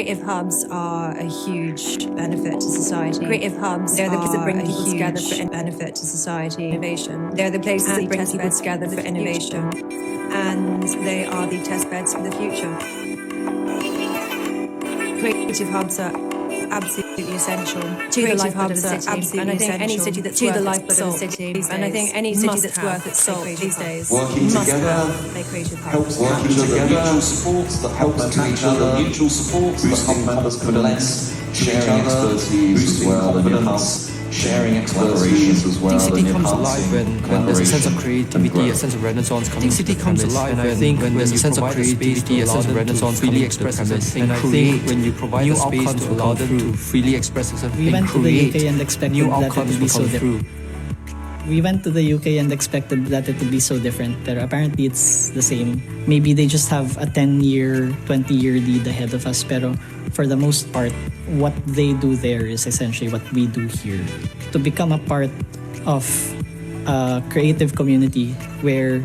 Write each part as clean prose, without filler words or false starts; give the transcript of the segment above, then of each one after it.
Creative hubs are a huge benefit to society. Creative hubs, they're the places that bring people together for benefit to society. Innovation. They're the places that bring people together for innovation. And they are the test beds for the future. Creative hubs are absolutely essential to the lifeblood of a city. And I think any city that's worth its salt these days. And I think any city that's worth its salt these days working together helps working together, mutual support that helps to each other, mutual support, boosting confidence, sharing expertise as well, and confidence, sharing expertise as well. I think city comes alive when there's a sense of creativity, a sense of renaissance coming. I think city comes alive, and I think when there's a sense of creativity, a sense of renaissance freely express itself, and I think when you provide a space to allow them to freely express itself and create, new outcomes will come through. We went to the UK and expected that it would be so different, but apparently it's the same. Maybe they just have a 10-year, 20-year lead ahead of us, pero for the most part, what they do there is essentially what we do here. To become a part of a creative community where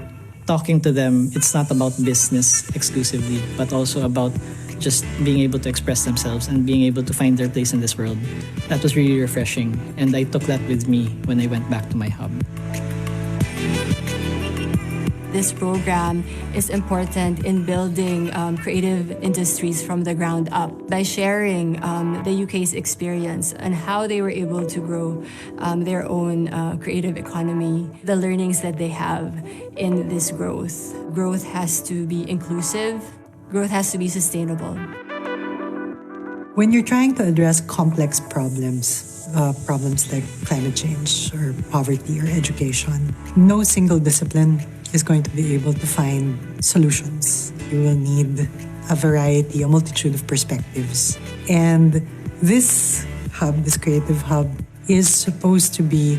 talking to them, it's not about business exclusively, but also about just being able to express themselves and being able to find their place in this world. That was really refreshing, and I took that with me when I went back to my hub. This program is important in building creative industries from the ground up by sharing the UK's experience and how they were able to grow their own creative economy, the learnings that they have in this growth. Growth has to be inclusive. Growth has to be sustainable. When you're trying to address complex problems, problems like climate change or poverty or education, no single discipline is going to be able to find solutions. You will need a variety, a multitude of perspectives. And this hub, this creative hub, is supposed to be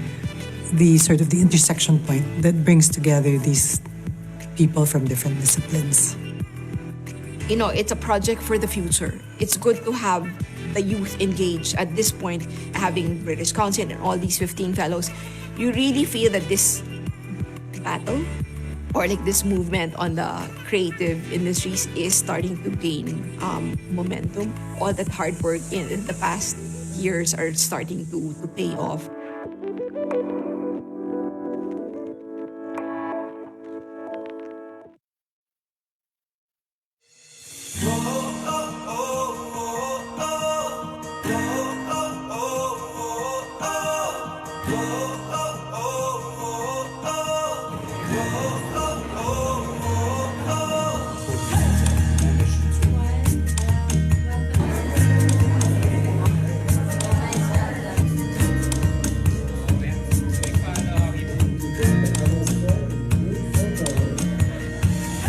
the sort of the intersection point that brings together these people from different disciplines. You know, it's a project for the future. It's good to have the youth engaged at this point, having British Council and all these 15 fellows. You really feel that this battle or like this movement on the creative industries is starting to gain momentum. All that hard work in the past years are starting to pay off.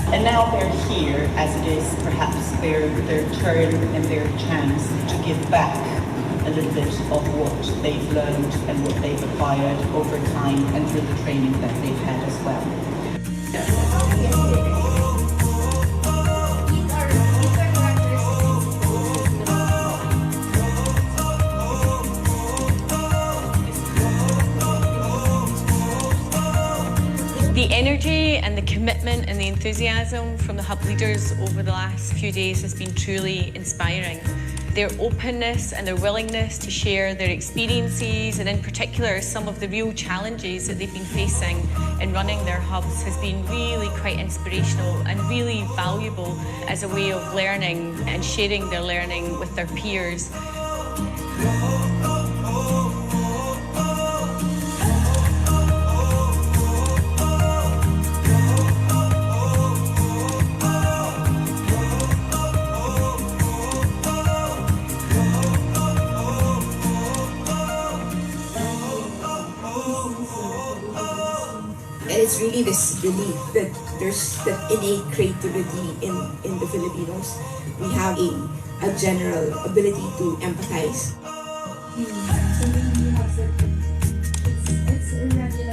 And now they're here, as it is perhaps their turn and their chance to give back a little bit of what they've learned and what they've acquired over time and through the training that they've had as well. The energy and the commitment and the enthusiasm from the hub leaders over the last few days has been truly inspiring. Their openness and their willingness to share their experiences, and in particular some of the real challenges that they've been facing in running their hubs, has been really quite inspirational and really valuable as a way of learning and sharing their learning with their peers. And it's really this belief that there's that innate creativity in the Filipinos. We have a general ability to empathize.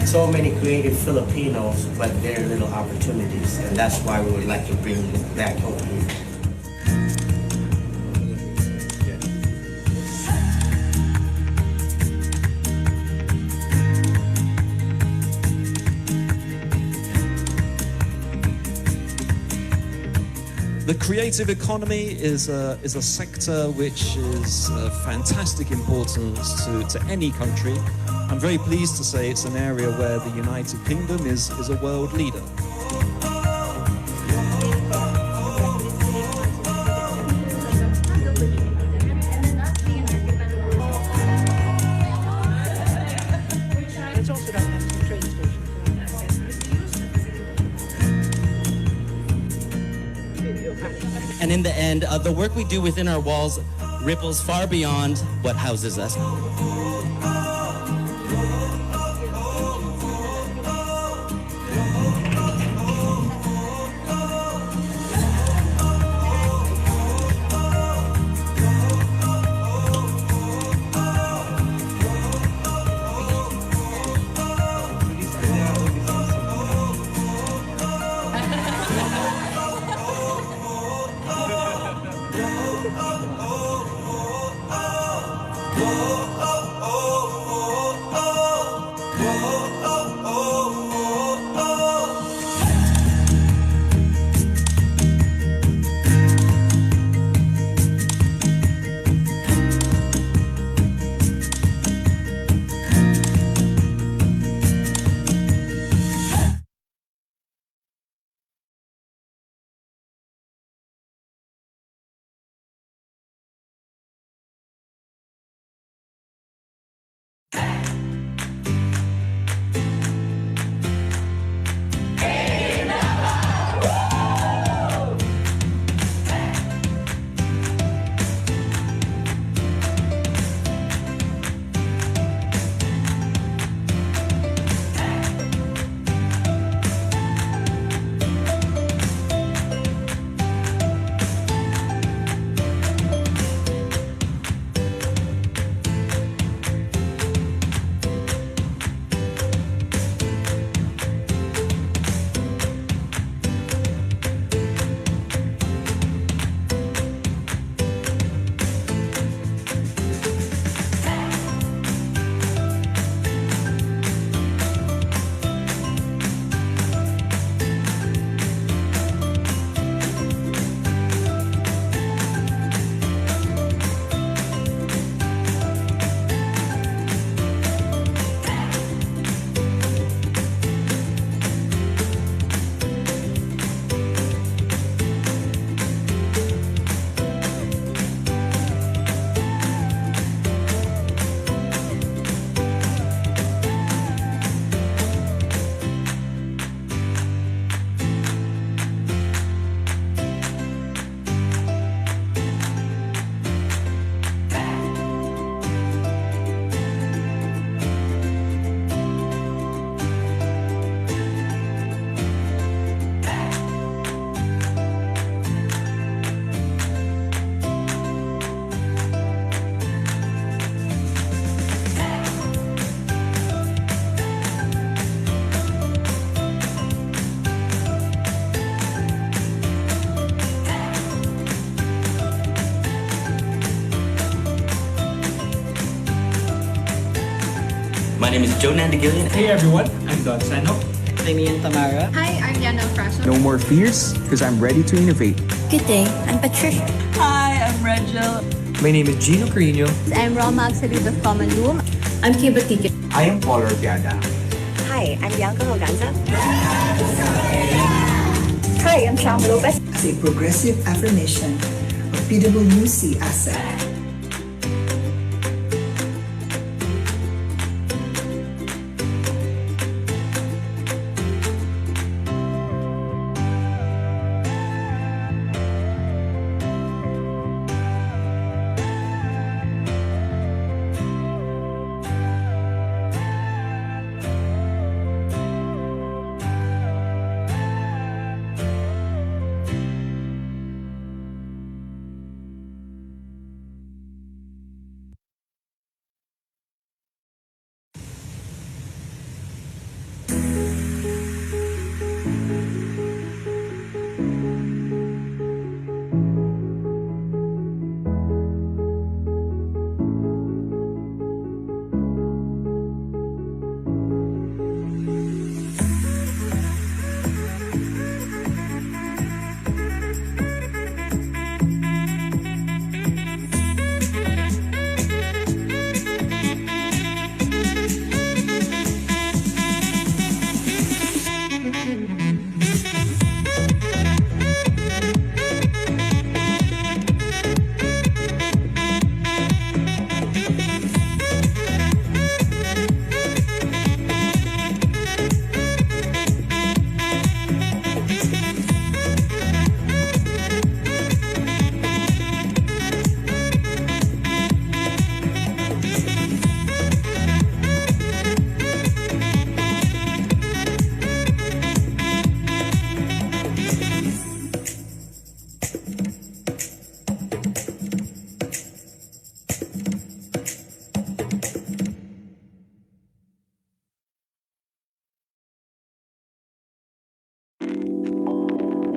So many creative Filipinos, but very little opportunities, and that's why we would like to bring them back over here. The The creative economy is a sector which is of fantastic importance to any country. I'm very pleased to say it's an area where the United Kingdom is a world leader. And in the end, the work we do within our walls ripples far beyond what houses us. My name is Joe Nandigillian. Hey everyone, I'm Don Senoc. I'm Ian Tamara. Hi, I'm Yana Frasho. No more fears, because I'm ready to innovate. Good day, I'm Patricia. Hi, I'm Rachel. My name is Gino Carino. I'm Roma Salud of Common Room. I'm Kibatiki. I am Paul Orpiada. Hi, I'm Bianca Hoganza. Hi, I'm Cham Lopez. As a progressive affirmation of PwC asset.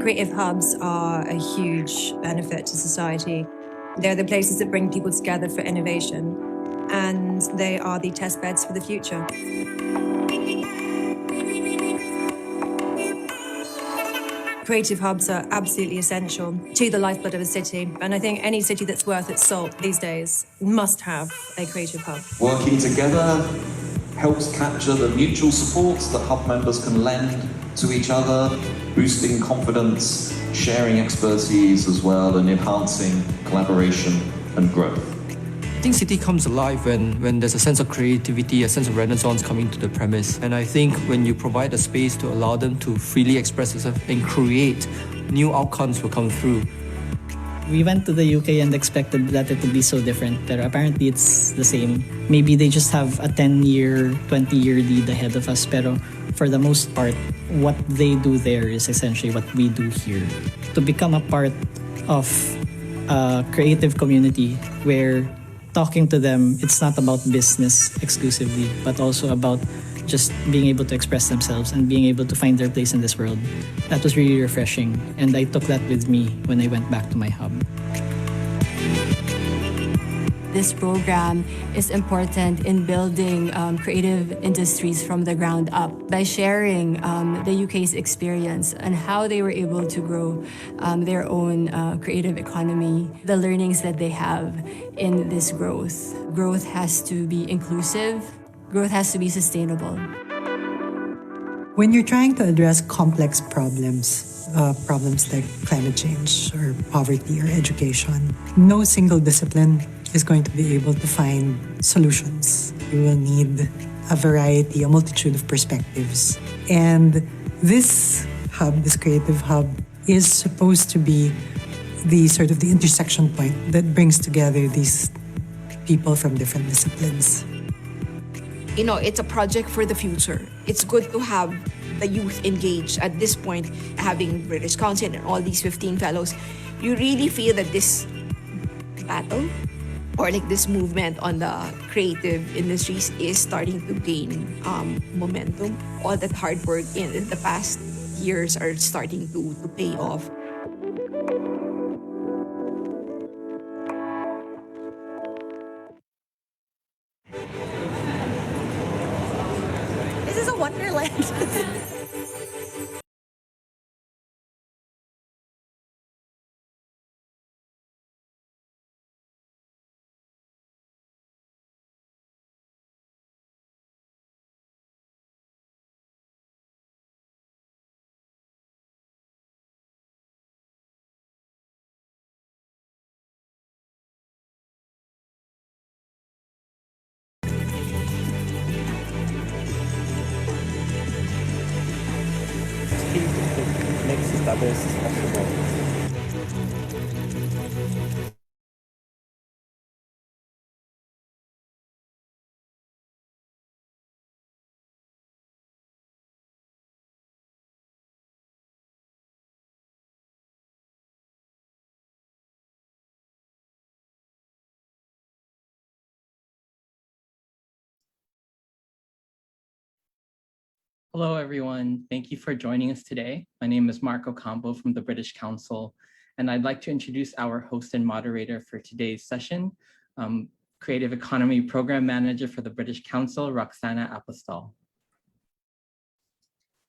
Creative hubs are a huge benefit to society. They're the places that bring people together for innovation, and they are the test beds for the future. Creative hubs are absolutely essential to the lifeblood of a city, and I think any city that's worth its salt these days must have a creative hub. Working together helps capture the mutual support that hub members can lend to each other, boosting confidence, sharing expertise as well, and enhancing collaboration and growth. I think city comes alive when there's a sense of creativity, a sense of renaissance coming to the premise. And I think when you provide a space to allow them to freely express themselves and create, new outcomes will come through. We went to the UK and expected that it would be so different, but apparently it's the same. Maybe they just have a 10-year, 20-year lead ahead of us, pero for the most part, what they do there is essentially what we do here. To become a part of a creative community where talking to them, it's not about business exclusively, but also about just being able to express themselves and being able to find their place in this world. That was really refreshing, and I took that with me when I went back to my hub. This program is important in building creative industries from the ground up by sharing the UK's experience and how they were able to grow their own creative economy, the learnings that they have in this growth. Growth has to be inclusive. Growth has to be sustainable. When you're trying to address complex problems, problems like climate change or poverty or education, no single discipline is going to be able to find solutions. You will need a variety, a multitude of perspectives. And this hub, this creative hub, is supposed to be the sort of the intersection point that brings together these people from different disciplines. You know, it's a project for the future. It's good to have the youth engaged at this point, having British Council and all these 15 fellows. You really feel that this battle or like this movement on the creative industries is starting to gain momentum. All that hard work in the past years are starting to pay off. This is a wonderland. Makes it the best possible. Hello, everyone. Thank you for joining us today. My name is Marco Campo from the British Council, and I'd like to introduce our host and moderator for today's session, Creative Economy Program Manager for the British Council, Roxana Apostol.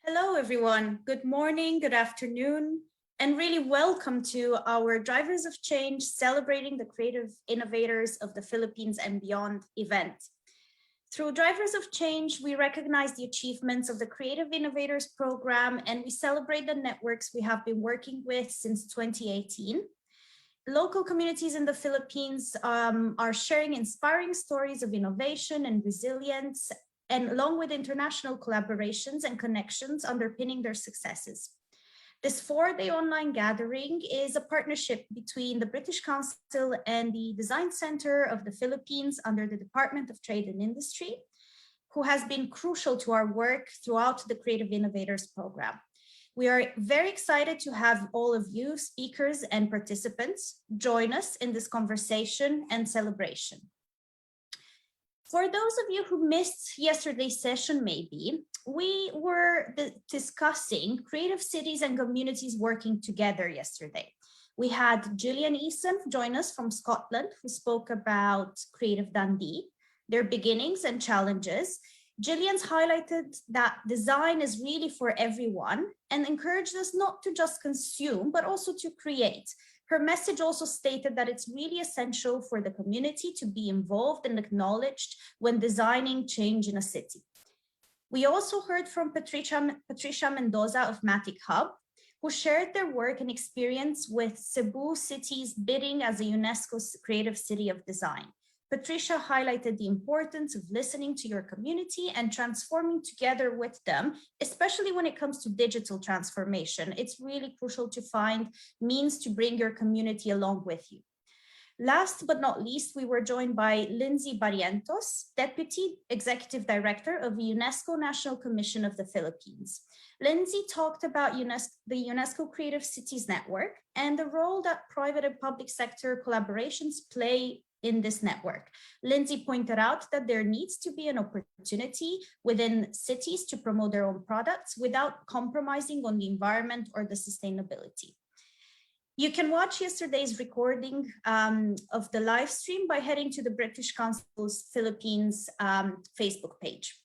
Hello, everyone. Good morning, good afternoon, and really welcome to our Drivers of Change Celebrating the Creative Innovators of the Philippines and Beyond event. Through Drivers of Change, we recognize the achievements of the Creative Innovators Programme, and we celebrate the networks we have been working with since 2018. Local communities in the Philippines are sharing inspiring stories of innovation and resilience, and along with international collaborations and connections underpinning their successes. This 4-day online gathering is a partnership between the British Council and the Design Center of the Philippines under the Department of Trade and Industry, who has been crucial to our work throughout the Creative Innovators Programme. We are very excited to have all of you, speakers and participants, join us in this conversation and celebration. For those of you who missed yesterday's session, maybe, we were discussing creative cities and communities working together yesterday. We had Gillian Eason join us from Scotland, who spoke about Creative Dundee, their beginnings and challenges. Gillian's highlighted that design is really for everyone and encouraged us not to just consume, but also to create. Her message also stated that it's really essential for the community to be involved and acknowledged when designing change in a city. We also heard from Patricia Mendoza of Matic Hub, who shared their work and experience with Cebu City's bidding as a UNESCO Creative City of Design. Patricia highlighted the importance of listening to your community and transforming together with them, especially when it comes to digital transformation. It's really crucial to find means to bring your community along with you. Last but not least, we were joined by Lindsay Barrientos, Deputy Executive Director of the UNESCO National Commission of the Philippines. Lindsay talked about the UNESCO Creative Cities Network and the role that private and public sector collaborations play in this network. Lindsay pointed out that there needs to be an opportunity within cities to promote their own products without compromising on the environment or the sustainability. You can watch yesterday's recording of the live stream by heading to the British Council's Philippines Facebook page.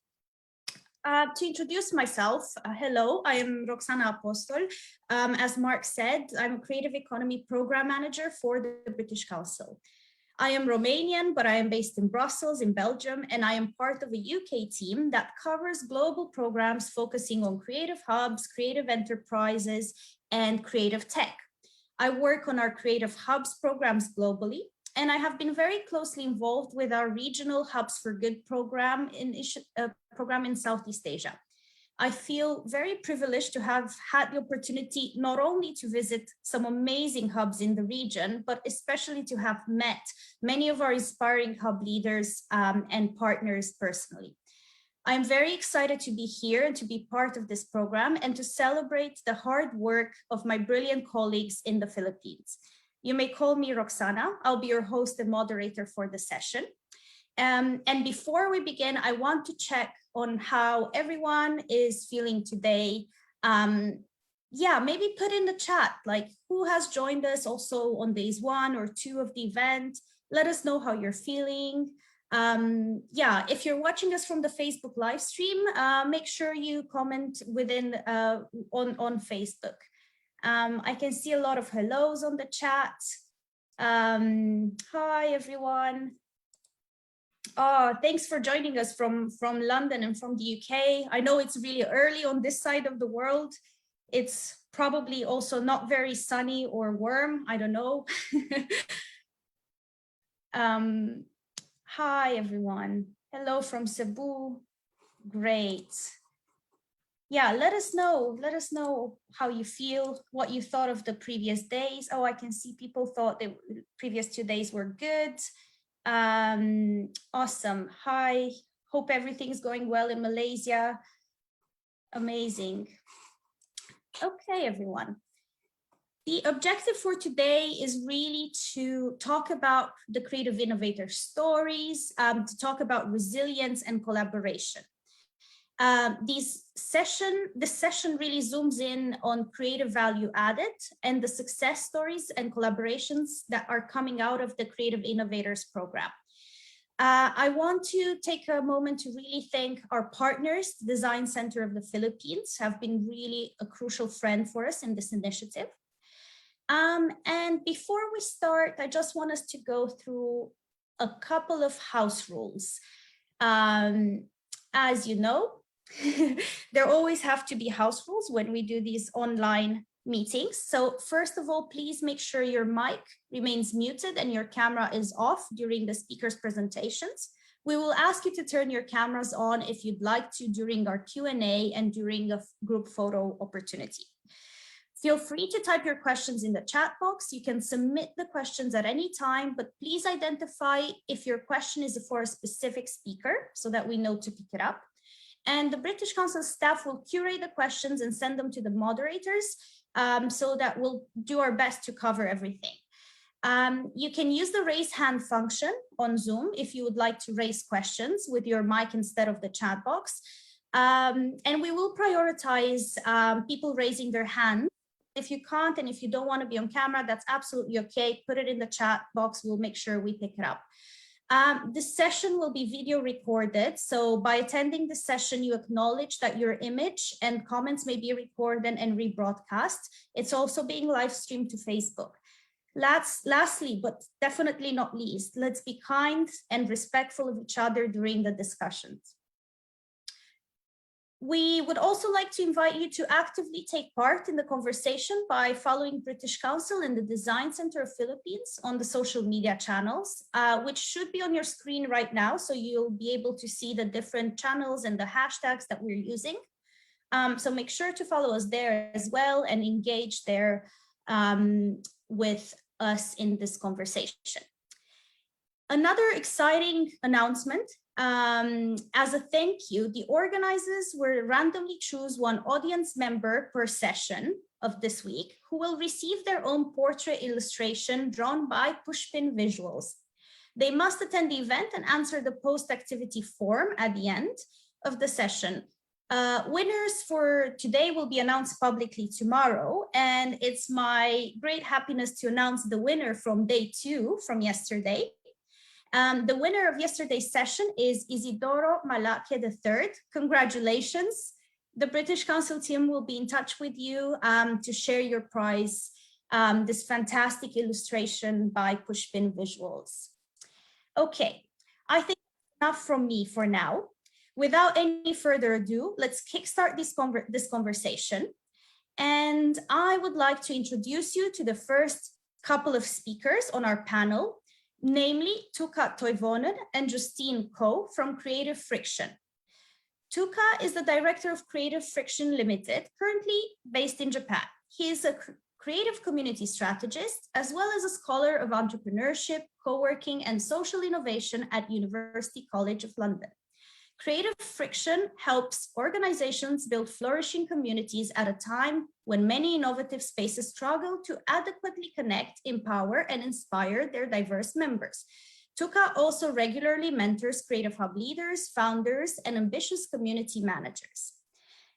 To introduce myself, hello, I am Roxana Apostol. As Mark said, I'm a Creative Economy Program Manager for the British Council. I am Romanian, but I am based in Brussels, in Belgium, and I am part of a UK team that covers global programs focusing on creative hubs, creative enterprises, and creative tech. I work on our creative hubs programs globally, and I have been very closely involved with our regional Hubs for Good program in Southeast Asia. I feel very privileged to have had the opportunity not only to visit some amazing hubs in the region, but especially to have met many of our inspiring hub leaders and partners personally. I'm very excited to be here and to be part of this program and to celebrate the hard work of my brilliant colleagues in the Philippines. You may call me Roxana. I'll be your host and moderator for the session. And before we begin, I want to check on how everyone is feeling today. Yeah, maybe put in the chat, like who has joined us also on days 1 or 2 of the event. Let us know how you're feeling. Yeah, if you're watching us from the Facebook live stream, make sure you comment within on Facebook. I can see a lot of hellos on the chat. Hi, everyone. Oh, thanks for joining us from London and from the UK. I know it's really early on this side of the world. It's probably also not very sunny or warm. I don't know. Hi, everyone. Hello from Cebu. Great. Yeah, let us know how you feel, what you thought of the previous days. Oh, I can see people thought the previous 2 days were good. Awesome. Hi, hope everything's going well in Malaysia. Amazing. Okay, everyone. The objective for today is really to talk about the creative innovator stories, to talk about resilience and collaboration. This session really zooms in on creative value added and the success stories and collaborations that are coming out of the Creative Innovators Programme. I want to take a moment to really thank our partners. The Design Center of the Philippines have been really a crucial friend for us in this initiative. And before we start, I just want us to go through a couple of house rules. As you know, there always have to be house rules when we do these online meetings. So first of all, please make sure your mic remains muted and your camera is off during the speaker's presentations. We will ask you to turn your cameras on if you'd like to during our Q&A and during a group photo opportunity. Feel free to type your questions in the chat box. You can submit the questions at any time, but please identify if your question is for a specific speaker so that we know to pick it up. And the British Council staff will curate the questions and send them to the moderators so that we'll do our best to cover everything. You can use the raise hand function on Zoom if you would like to raise questions with your mic instead of the chat box. And we will prioritize people raising their hand. If you can't and if you don't want to be on camera, that's absolutely okay. Put it in the chat box. We'll make sure we pick it up. This session will be video recorded. So by attending the session, you acknowledge that your image and comments may be recorded and rebroadcast. It's also being live streamed to Facebook. Lastly, but definitely not least, let's be kind and respectful of each other during the discussions. We would also like to invite you to actively take part in the conversation by following British Council and the Design Center of Philippines on the social media channels, which should be on your screen right now. So you'll be able to see the different channels and the hashtags that we're using. So make sure to follow us there as well and engage there with us in this conversation. Another exciting announcement. As a thank you, the organizers will randomly choose one audience member per session of this week who will receive their own portrait illustration drawn by Pushpin Visuals. They must attend the event and answer the post-activity form at the end of the session. Winners for today will be announced publicly tomorrow, and it's my great happiness to announce the winner from day 2 from yesterday. The winner of yesterday's session is Isidoro Malakia III. Congratulations. The British Council team will be in touch with you to share your prize, this fantastic illustration by Pushpin Visuals. Okay, I think enough from me for now. Without any further ado, let's kickstart this conversation. And I would like to introduce you to the first couple of speakers on our panel, namely Tuukka Toivonen and Justine Ko from Creative Friction. Tuukka is the director of Creative Friction Limited, currently based in Japan. He is a creative community strategist, as well as a scholar of entrepreneurship, co-working, and social innovation at University College of London. Creative Friction helps organizations build flourishing communities at a time when many innovative spaces struggle to adequately connect, empower, and inspire their diverse members. Tuukka also regularly mentors Creative Hub leaders, founders, and ambitious community managers.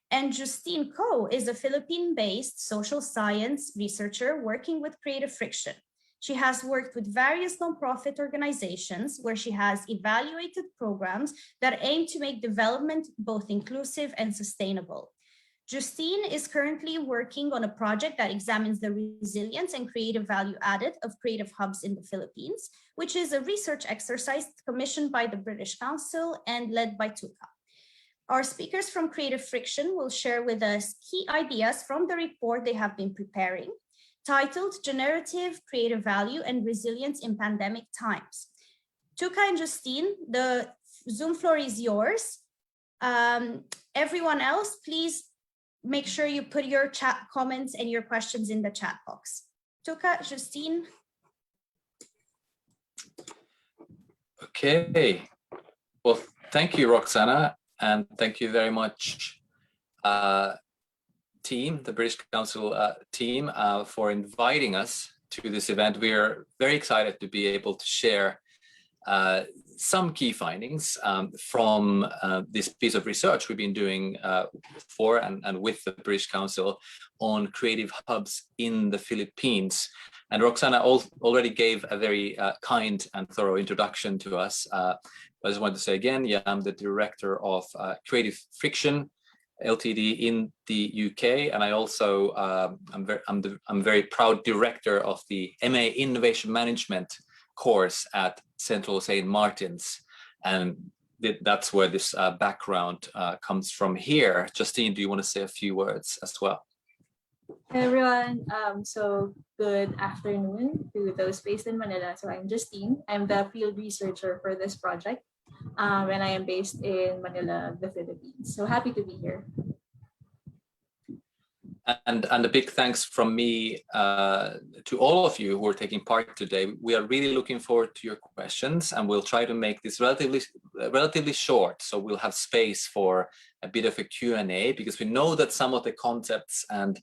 And Justine Ko is a Philippine-based social science researcher working with Creative Friction. She has worked with various nonprofit organizations where she has evaluated programs that aim to make development both inclusive and sustainable. Justine is currently working on a project that examines the resilience and creative value added of creative hubs in the Philippines, which is a research exercise commissioned by the British Council and led by Tuukka. Our speakers from Creative Friction will share with us key ideas from the report they have been preparing, titled Generative Creative Value and Resilience in Pandemic Times. Tuukka and Justine, the Zoom floor is yours. Everyone else, please make sure you put your chat comments and your questions in the chat box. Tuukka, Justine. Okay. Well, thank you, Roxana, and thank you very much, the British Council team, for inviting us to this event. We are very excited to be able to share some key findings from this piece of research we've been doing for and with the British Council on creative hubs in the Philippines. And Roxana already gave a very kind and thorough introduction to us. I just want to say again, yeah, I'm the director of Creative Friction Ltd in the UK, and I also I'm very proud director of the MA Innovation Management course at Central St. Martin's, and that's where this background comes from here. Justine, do you want to say a few words as well? Hi everyone, so good afternoon to those based in Manila. So I'm Justine, I'm the field researcher for this project, and I am based in Manila, the Philippines. So happy to be here. And a big thanks from me to all of you who are taking part today. We are really looking forward to your questions, and we'll try to make this relatively short, so we'll have space for a bit of a Q&A, because we know that some of the concepts and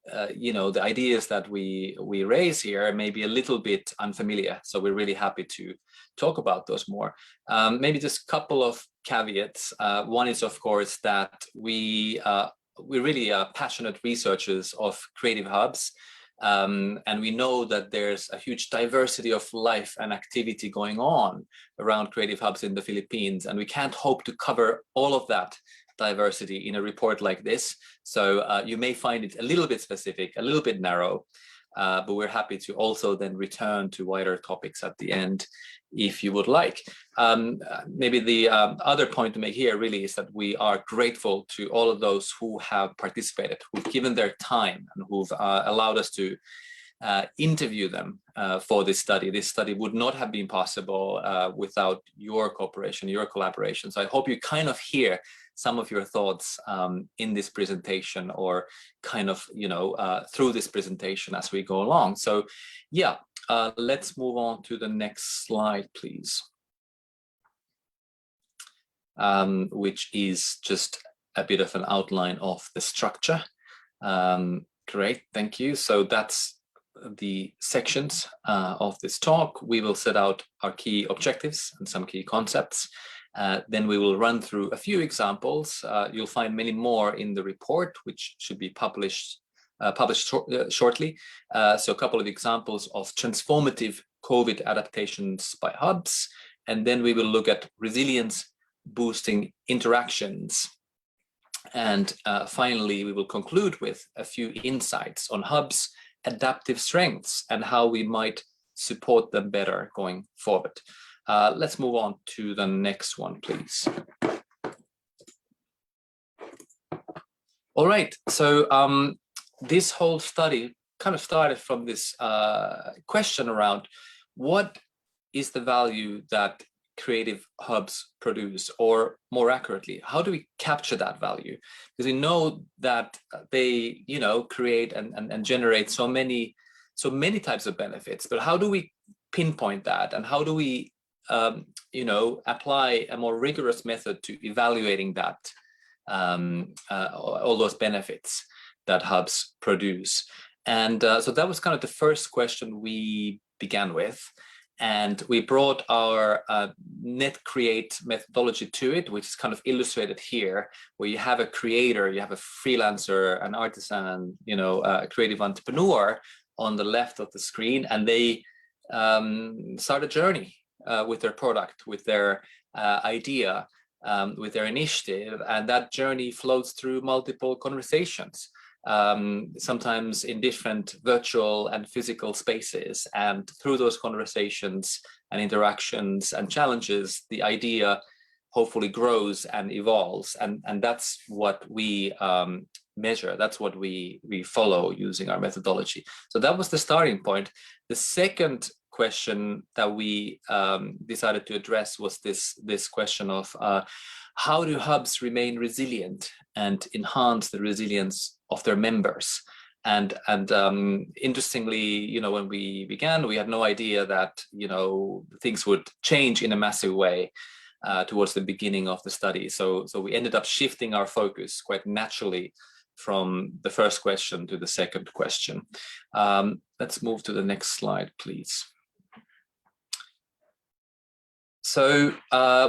the ideas that we raise here may be a little bit unfamiliar. So we're really happy to talk about those more. Maybe just a couple of caveats. One is, of course, that we're really passionate researchers of creative hubs. And we know that there's a huge diversity of life and activity going on around creative hubs in the Philippines. And we can't hope to cover all of that diversity in a report like this. So you may find it a little bit specific, a little bit narrow, but we're happy to also then return to wider topics at the end if you would like. Maybe the other point to make here really is that we are grateful to all of those who have participated, who've given their time and who've allowed us to interview them for this study. This study would not have been possible without your cooperation, your collaboration. So I hope you kind of hear some of your thoughts in this presentation, or kind of, through this presentation as we go along. So yeah, let's move on to the next slide, please. Which is just a bit of an outline of the structure. Great, thank you. So that's the sections of this talk. We will set out our key objectives and some key concepts. Then we will run through a few examples. You'll find many more in the report, which should be published shortly. So a couple of examples of transformative COVID adaptations by hubs. And then we will look at resilience boosting interactions. And finally, we will conclude with a few insights on hubs' adaptive strengths and how we might support them better going forward. Let's move on to the next one, please. All right, so this whole study kind of started from this question around what is the value that creative hubs produce, or more accurately, how do we capture that value? Because we know that they, create and generate so many types of benefits, but how do we pinpoint that, and how do we apply a more rigorous method to evaluating that, all those benefits that hubs produce? And so that was kind of the first question we began with. And we brought our NetCreate methodology to it, which is kind of illustrated here, where you have a creator, you have a freelancer, an artisan, a creative entrepreneur on the left of the screen, and they start a journey with their product, with their idea, with their initiative, and that journey flows through multiple conversations, sometimes in different virtual and physical spaces. And through those conversations and interactions and challenges, the idea hopefully grows and evolves. And that's what we measure. That's what we follow using our methodology. So that was the starting point. The second question that we decided to address was this question of how do hubs remain resilient and enhance the resilience of their members? And interestingly, when we began, we had no idea that things would change in a massive way towards the beginning of the study. So we ended up shifting our focus quite naturally from the first question to the second question. Let's move to the next slide, please. So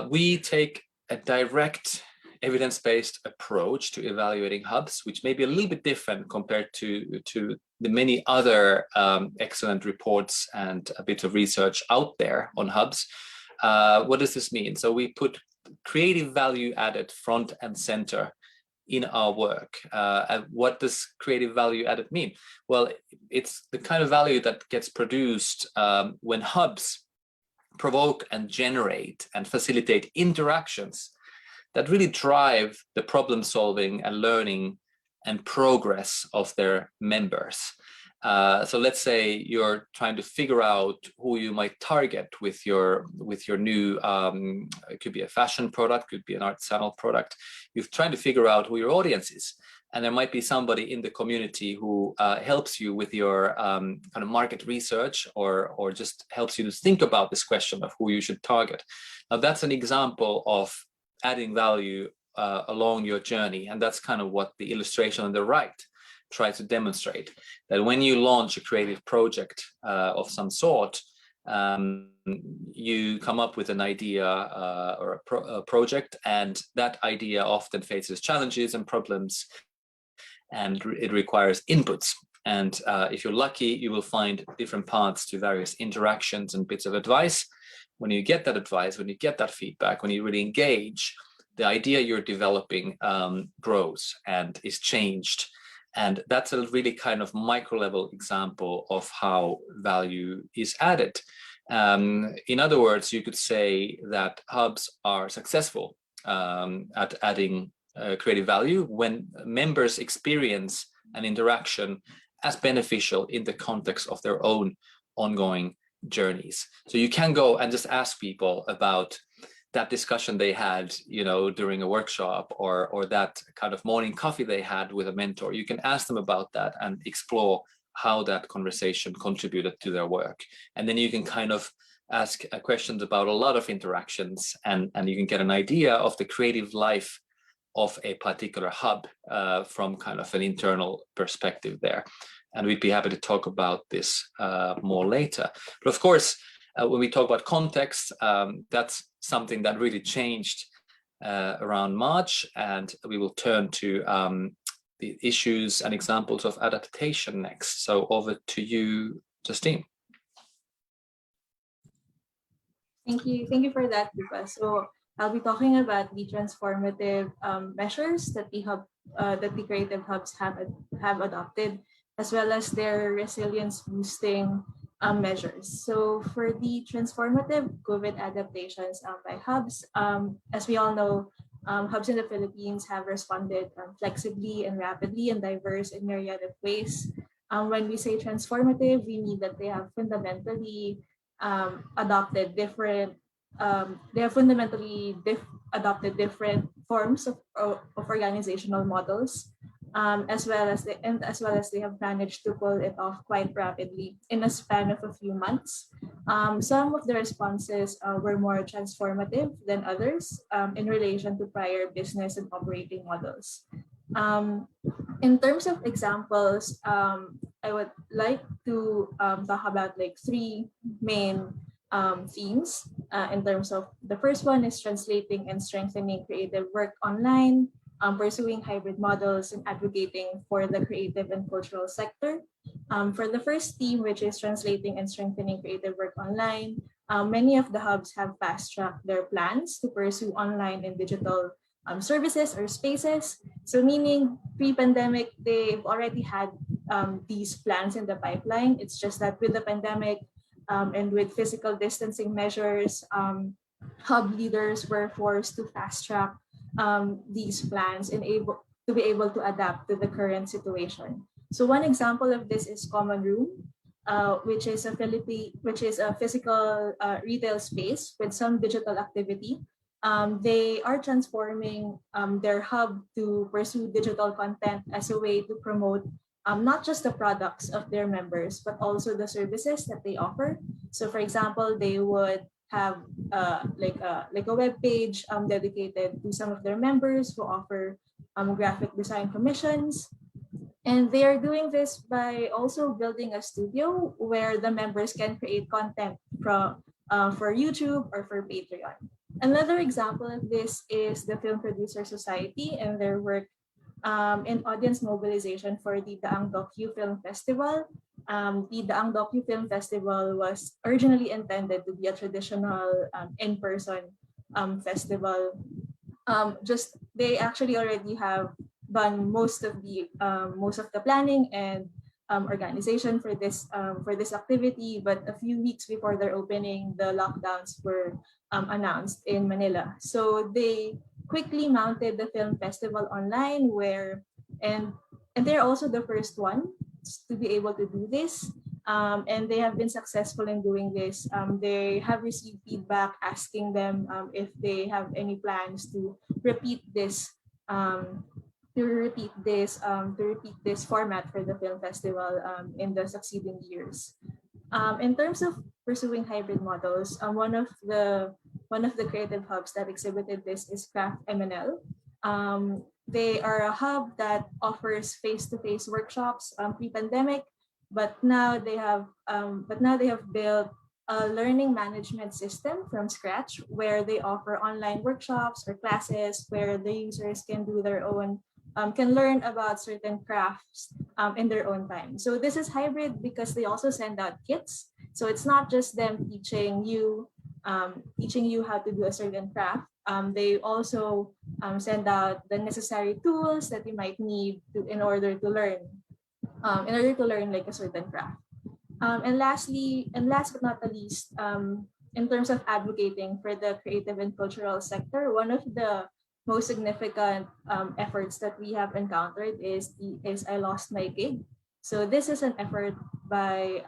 we take a direct evidence-based approach to evaluating hubs, which may be a little bit different compared to the many other excellent reports and a bit of research out there on hubs. What does this mean? So we put creative value added front and center in our work. And what does creative value added mean? Well, it's the kind of value that gets produced when hubs provoke and generate and facilitate interactions that really drive the problem solving and learning and progress of their members. So let's say you're trying to figure out who you might target with your new, it could be a fashion product, could be an artisanal product. You're trying to figure out who your audience is. And there might be somebody in the community who helps you with your kind of market research, or just helps you to think about this question of who you should target. Now that's an example of adding value along your journey. And that's kind of what the illustration on the right try to demonstrate that when you launch a creative project of some sort, you come up with an idea or a project, and that idea often faces challenges and problems, and it requires inputs. And if you're lucky, you will find different paths to various interactions and bits of advice. When you get that advice, when you get that feedback, when you really engage, the idea you're developing grows and is changed. And that's a really kind of micro level example of how value is added. In other words, you could say that hubs are successful at adding creative value when members experience an interaction as beneficial in the context of their own ongoing journeys. So you can go and just ask people about that discussion they had, during a workshop, or that kind of morning coffee they had with a mentor. You can ask them about that and explore how that conversation contributed to their work. And then you can kind of ask questions about a lot of interactions, and you can get an idea of the creative life of a particular hub from kind of an internal perspective there. And we'd be happy to talk about this more later. But of course, when we talk about context, that's something that really changed around March, and we will turn to the issues and examples of adaptation next. So over to you, Justine. Thank you for that, Tuukka. So I'll be talking about the transformative measures that the creative hubs have adopted, as well as their resilience boosting measures. So for the transformative COVID adaptations by hubs, as we all know, hubs in the Philippines have responded flexibly and rapidly and diverse in myriad of ways. When we say transformative, we mean that they have fundamentally adopted different forms of organizational models, as well as they have managed to pull it off quite rapidly in a span of a few months. Some of the responses were more transformative than others in relation to prior business and operating models. In terms of examples, I would like to talk about like three main themes. In terms of the first one is translating and strengthening creative work online, pursuing hybrid models, and advocating for the creative and cultural sector. For the first theme, which is translating and strengthening creative work online, many of the hubs have fast-tracked their plans to pursue online and digital services or spaces. So meaning pre-pandemic, they've already had these plans in the pipeline. It's just that with the pandemic and with physical distancing measures, hub leaders were forced to fast-track these plans and to be able to adapt to the current situation. So one example of this is Common Room, which is a physical retail space with some digital activity. They are transforming their hub to pursue digital content as a way to promote not just the products of their members, but also the services that they offer. So for example, they would have like a web page dedicated to some of their members who offer graphic design commissions. And they are doing this by also building a studio where the members can create content for YouTube or for Patreon. Another example of this is the Film Producer Society and their work in audience mobilization for the Daang Docu Film Festival. The Daang Docu Film Festival was originally intended to be a traditional in-person festival. They actually already have done most of the planning and organization for this activity, but a few weeks before their opening, the lockdowns were announced in Manila. So they quickly mounted the film festival online, and they're also the first one to be able to do this. And they have been successful in doing this. They have received feedback asking them if they have any plans to repeat this format for the film festival in the succeeding years. In terms of pursuing hybrid models, one of the creative hubs that exhibited this is Craft MNL. They are a hub that offers face-to-face workshops pre-pandemic, but now they have built a learning management system from scratch where they offer online workshops or classes where the users can do their own can learn about certain crafts in their own time. So this is hybrid because they also send out kits. So it's not just them teaching you how to do a certain craft. They also send out the necessary tools that you might need in order to learn like a certain craft. And last but not the least, in terms of advocating for the creative and cultural sector, one of the most significant efforts that we have encountered is I Lost My Gig. So this is an effort by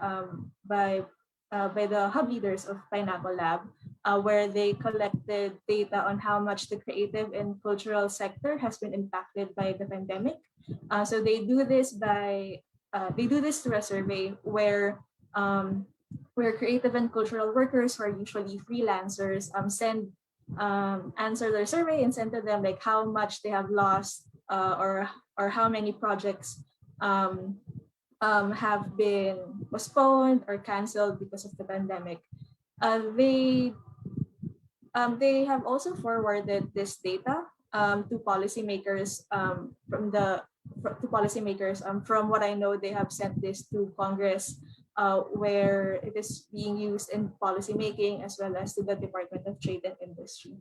the hub leaders of Pineapple Lab, where they collected data on how much the creative and cultural sector has been impacted by the pandemic. So they do this through a survey where creative and cultural workers who are usually freelancers answer their survey and send to them like how much they have lost or how many projects have been postponed or canceled because of the pandemic. They have also forwarded this data to policymakers from what I know, they have sent this to Congress, where it is being used in policymaking as well as to the Department of Trade and Industry.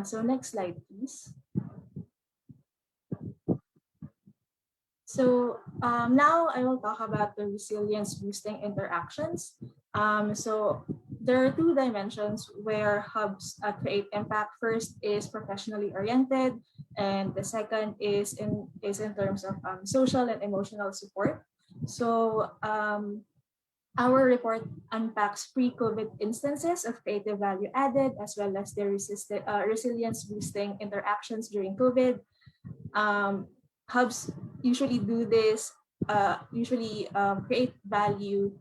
So next slide, please. So now I will talk about the resilience boosting interactions. So there are two dimensions where hubs create impact. First is professionally oriented, and the second is in terms of social and emotional support. So our report unpacks pre-COVID instances of creative value added as well as their resilience boosting interactions during COVID. Hubs usually do this, create value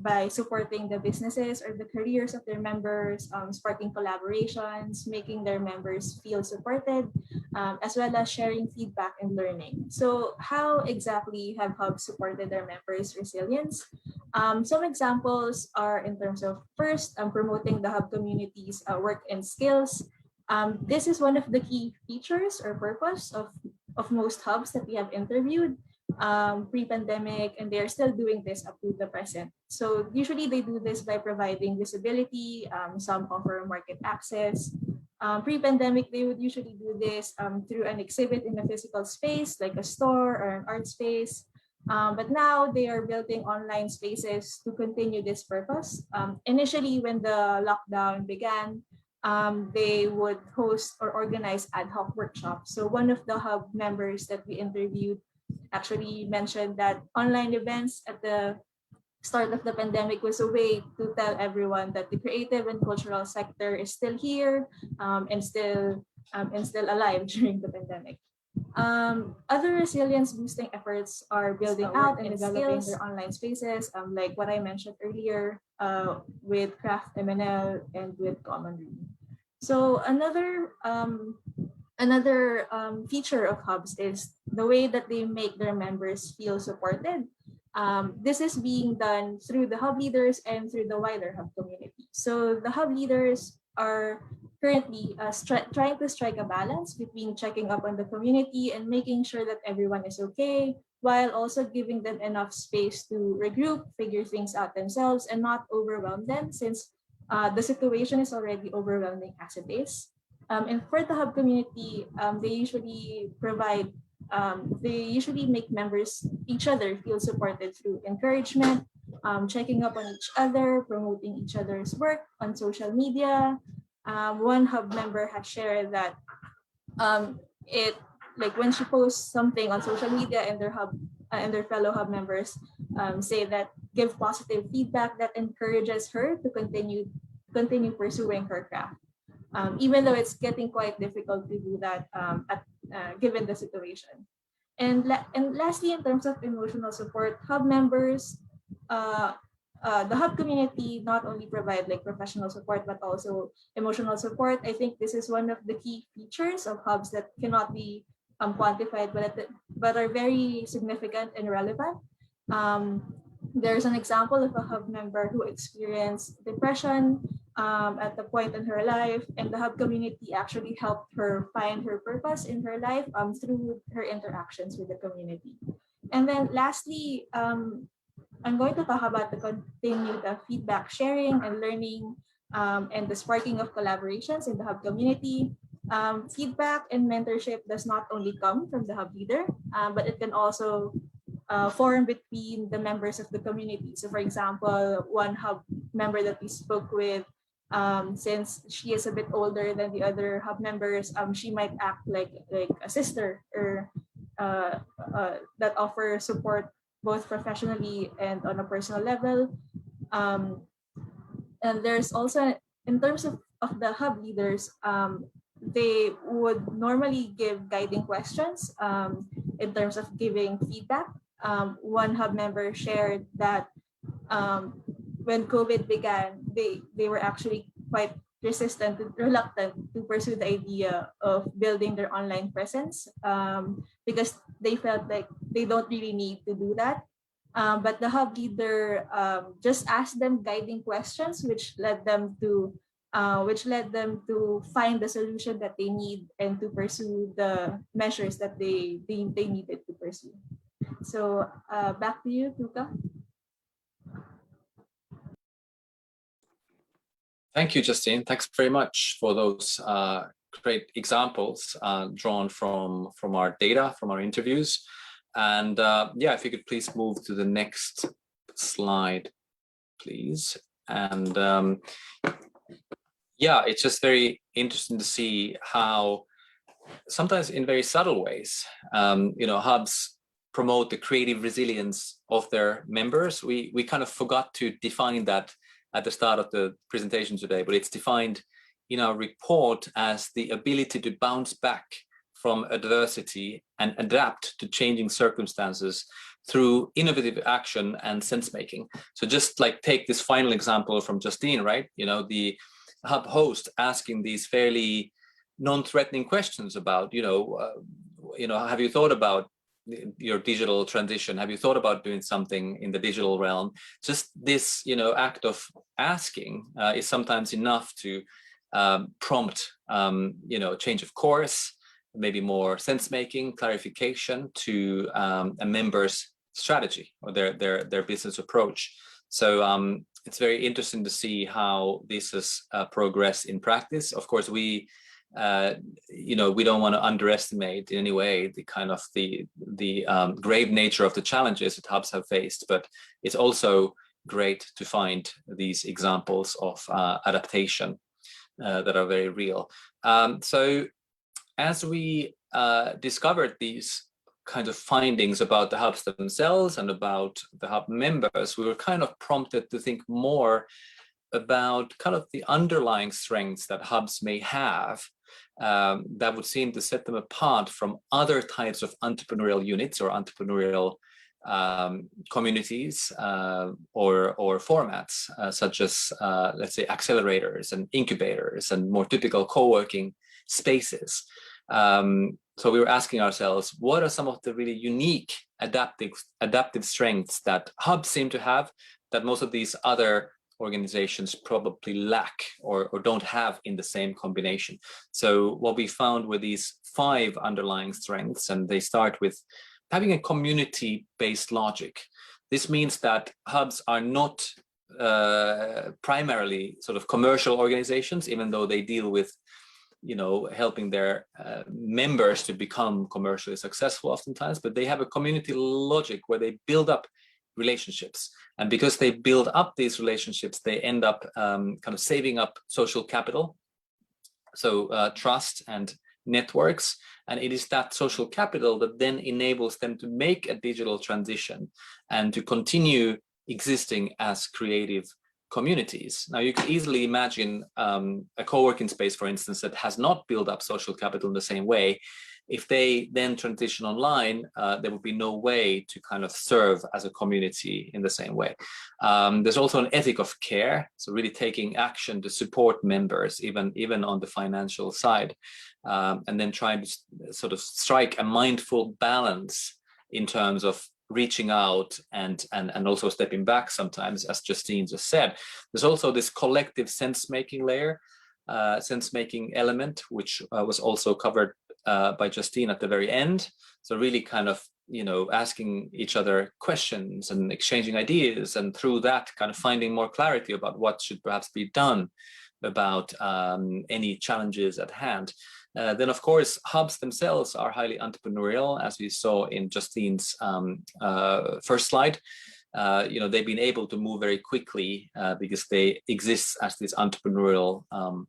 by supporting the businesses or the careers of their members, sparking collaborations, making their members feel supported, as well as sharing feedback and learning. So how exactly have hubs supported their members' resilience? Some examples are in terms of first, promoting the hub community's work and skills. This is one of the key features or purpose of most hubs that we have interviewed pre-pandemic, and they're still doing this up to the present. So usually they do this by providing visibility, some offer market access. Pre-pandemic, they would usually do this through an exhibit in a physical space like a store or an art space. But now they are building online spaces to continue this purpose. Initially, when the lockdown began, they would host or organize ad hoc workshops. So one of the hub members that we interviewed actually mentioned that online events at the start of the pandemic was a way to tell everyone that the creative and cultural sector is still here and still alive during the pandemic. Other resilience boosting efforts are building out and developing their online spaces, like what I mentioned earlier with Craft MNL and with Common Room. So another feature of hubs is the way that they make their members feel supported. This is being done through the hub leaders and through the wider hub community. So the hub leaders are currently trying to strike a balance between checking up on the community and making sure that everyone is okay, while also giving them enough space to regroup, figure things out themselves, and not overwhelm them, since the situation is already overwhelming as it is. And for the hub community, they usually make members each other feel supported through encouragement, checking up on each other, promoting each other's work on social media. One hub member had shared that when she posts something on social media and their fellow hub members say that give positive feedback that encourages her to continue pursuing her craft. Even though it's getting quite difficult to do that given the situation. And lastly, in terms of emotional support, hub members the hub community not only provide like professional support but also emotional support. I think this is one of the key features of hubs that cannot be quantified, but are very significant and relevant. There's an example of a hub member who experienced depression at the point in her life, and the hub community actually helped her find her purpose in her life through her interactions with the community. And then lastly, I'm going to talk about the continued feedback sharing and learning and the sparking of collaborations in the hub community. Feedback and mentorship does not only come from the hub leader, but it can also form between the members of the community. So for example, one hub member that we spoke with, since she is a bit older than the other hub members, she might act like a sister or that offer support both professionally and on a personal level. And there's also, in terms of the hub leaders, they would normally give guiding questions in terms of giving feedback. One hub member shared that when COVID began, they were actually quite reluctant to pursue the idea of building their online presence because they felt like they don't really need to do that. But the hub leader just asked them guiding questions, which led them to find the solution that they need and to pursue the measures that they needed to pursue. So back to you, Tuukka. Thank you, Justine. Thanks very much for those great examples drawn from our data, from our interviews. And yeah, if you could please move to the next slide, please. And yeah, it's just very interesting to see how sometimes in very subtle ways, hubs promote the creative resilience of their members. We kind of forgot to define that at the start of the presentation today, but it's defined in our report as the ability to bounce back from adversity and adapt to changing circumstances through innovative action and sense making. So just like take this final example from Justine, right? The hub host asking these fairly non-threatening questions about, have you thought about your digital transition? Have you thought about doing something in the digital realm? Just this, act of asking is sometimes enough to prompt, change of course, maybe more sense-making, clarification to a member's strategy or their business approach. So it's very interesting to see how this has progressed in practice. Of course, we don't want to underestimate in any way the kind of the grave nature of the challenges that hubs have faced, but it's also great to find these examples of adaptation that are very real. So as we discovered these kinds of findings about the hubs themselves and about the hub members, we were kind of prompted to think more about kind of the underlying strengths that hubs may have that would seem to set them apart from other types of entrepreneurial units or entrepreneurial communities or formats, such as, let's say, accelerators and incubators and more typical co-working spaces. So we were asking ourselves, what are some of the really unique adaptive strengths that hubs seem to have that most of these other organizations probably lack or don't have in the same combination? So what we found were these 5 underlying strengths, and they start with having a community-based logic. This means that hubs are not primarily sort of commercial organizations, even though they deal with helping their members to become commercially successful oftentimes, but they have a community logic where they build up relationships. And because they build up these relationships, they end up kind of saving up social capital, so trust and networks. And it is that social capital that then enables them to make a digital transition and to continue existing as creative communities. Now, you can easily imagine a co-working space, for instance, that has not built up social capital in the same way. if they then transition online, there would be no way to kind of serve as a community in the same way. There's also an ethic of care, so really taking action to support members, even on the financial side, and then trying to sort of strike a mindful balance in terms of reaching out and also stepping back sometimes, as Justine just said. There's also this collective sense-making layer, sense-making element, which was also covered by Justine at the very end. So really kind of, asking each other questions and exchanging ideas, and through that kind of finding more clarity about what should perhaps be done about any challenges at hand. Then, of course, hubs themselves are highly entrepreneurial, as we saw in Justine's first slide. They've been able to move very quickly because they exist as these entrepreneurial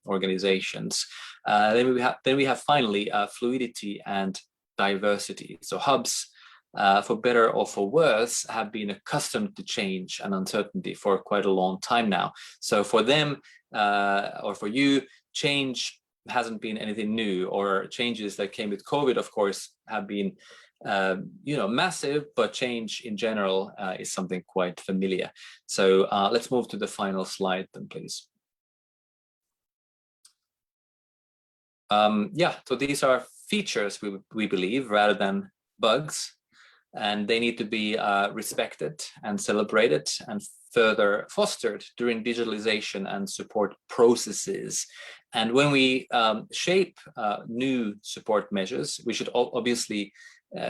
organizations. Then we have finally fluidity and diversity. So hubs, for better or for worse, have been accustomed to change and uncertainty for quite a long time now. So for them or for you, change hasn't been anything new, or changes that came with COVID, of course, have been massive, but change in general is something quite familiar. So let's move to the final slide then, please. So these are features, we believe, rather than bugs, and they need to be respected and celebrated and further fostered during digitalization and support processes. And when we shape new support measures, we should obviously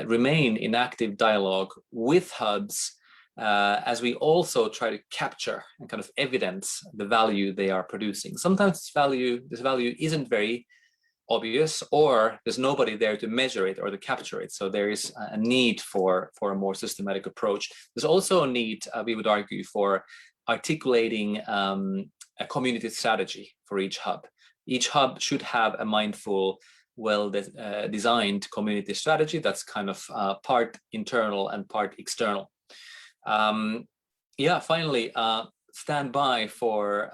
remain in active dialogue with hubs as we also try to capture and kind of evidence the value they are producing. Sometimes this value isn't very obvious, or there's nobody there to measure it or to capture it. So there is a need for a more systematic approach. There's also a need, we would argue, for articulating a community strategy for each hub. Each hub should have a mindful, well-designed community strategy that's kind of part internal and part external. Finally, stand by for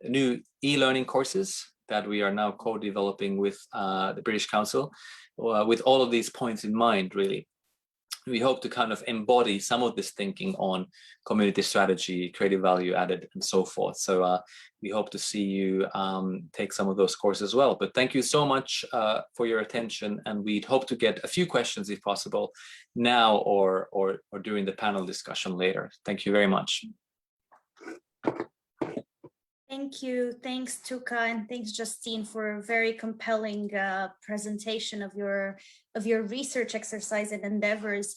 new e-learning courses that we are now co-developing with the British Council, with all of these points in mind, really. We hope to kind of embody some of this thinking on community strategy, creative value added, and so forth. So we hope to see you take some of those courses as well. But thank you so much for your attention, and we'd hope to get a few questions, if possible, now or during the panel discussion later. Thank you very much. Thank you. Thanks, Tuukka, and thanks, Justine, for a very compelling presentation of your research exercise and endeavors.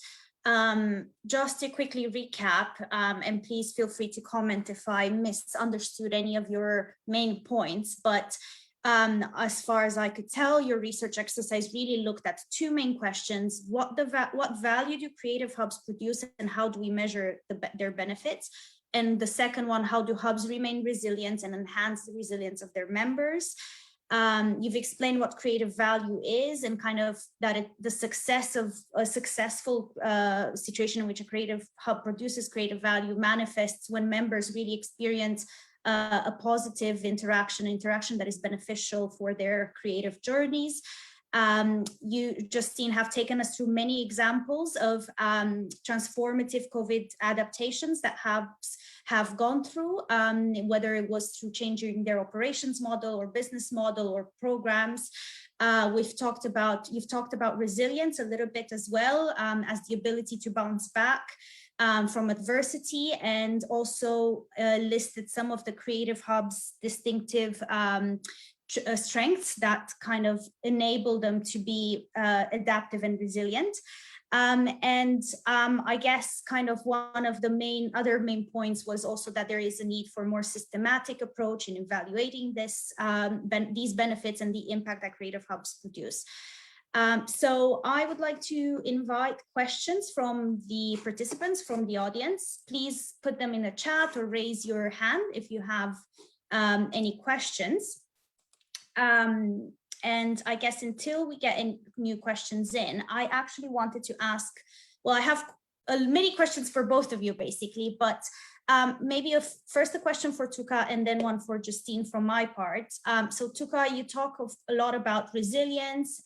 Just to quickly recap, and please feel free to comment if I misunderstood any of your main points, but as far as I could tell, your research exercise really looked at two main questions: what value do creative hubs produce, and how do we measure their benefits? And the second one, how do hubs remain resilient and enhance the resilience of their members? You've explained what creative value is, and kind of that the success of a successful situation in which a creative hub produces creative value manifests when members really experience a positive interaction that is beneficial for their creative journeys. You, Justine, have taken us through many examples of transformative COVID adaptations that hubs have gone through, whether it was through changing their operations model or business model or programs. You've talked about resilience a little bit as well, as the ability to bounce back from adversity, and also listed some of the creative hubs' distinctive strengths that kind of enable them to be adaptive and resilient. I guess kind of one of the other main points was also that there is a need for a more systematic approach in evaluating these benefits and the impact that creative hubs produce. So I would like to invite questions from the participants, from the audience. Please put them in the chat or raise your hand if you have any questions. And I guess until we get new questions in, I actually wanted to ask, well, I have many questions for both of you basically, but maybe first a question for Tuukka and then one for Justine from my part. So Tuukka, you talk a lot about resilience,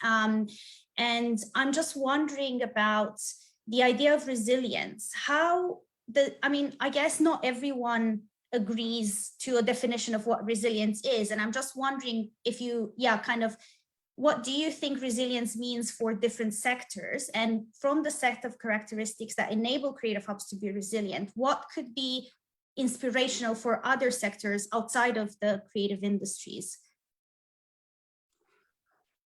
And I'm just wondering about the idea of resilience. I guess not everyone agrees to a definition of what resilience is. And I'm just wondering if you, what do you think resilience means for different sectors? And from the set of characteristics that enable creative hubs to be resilient, what could be inspirational for other sectors outside of the creative industries?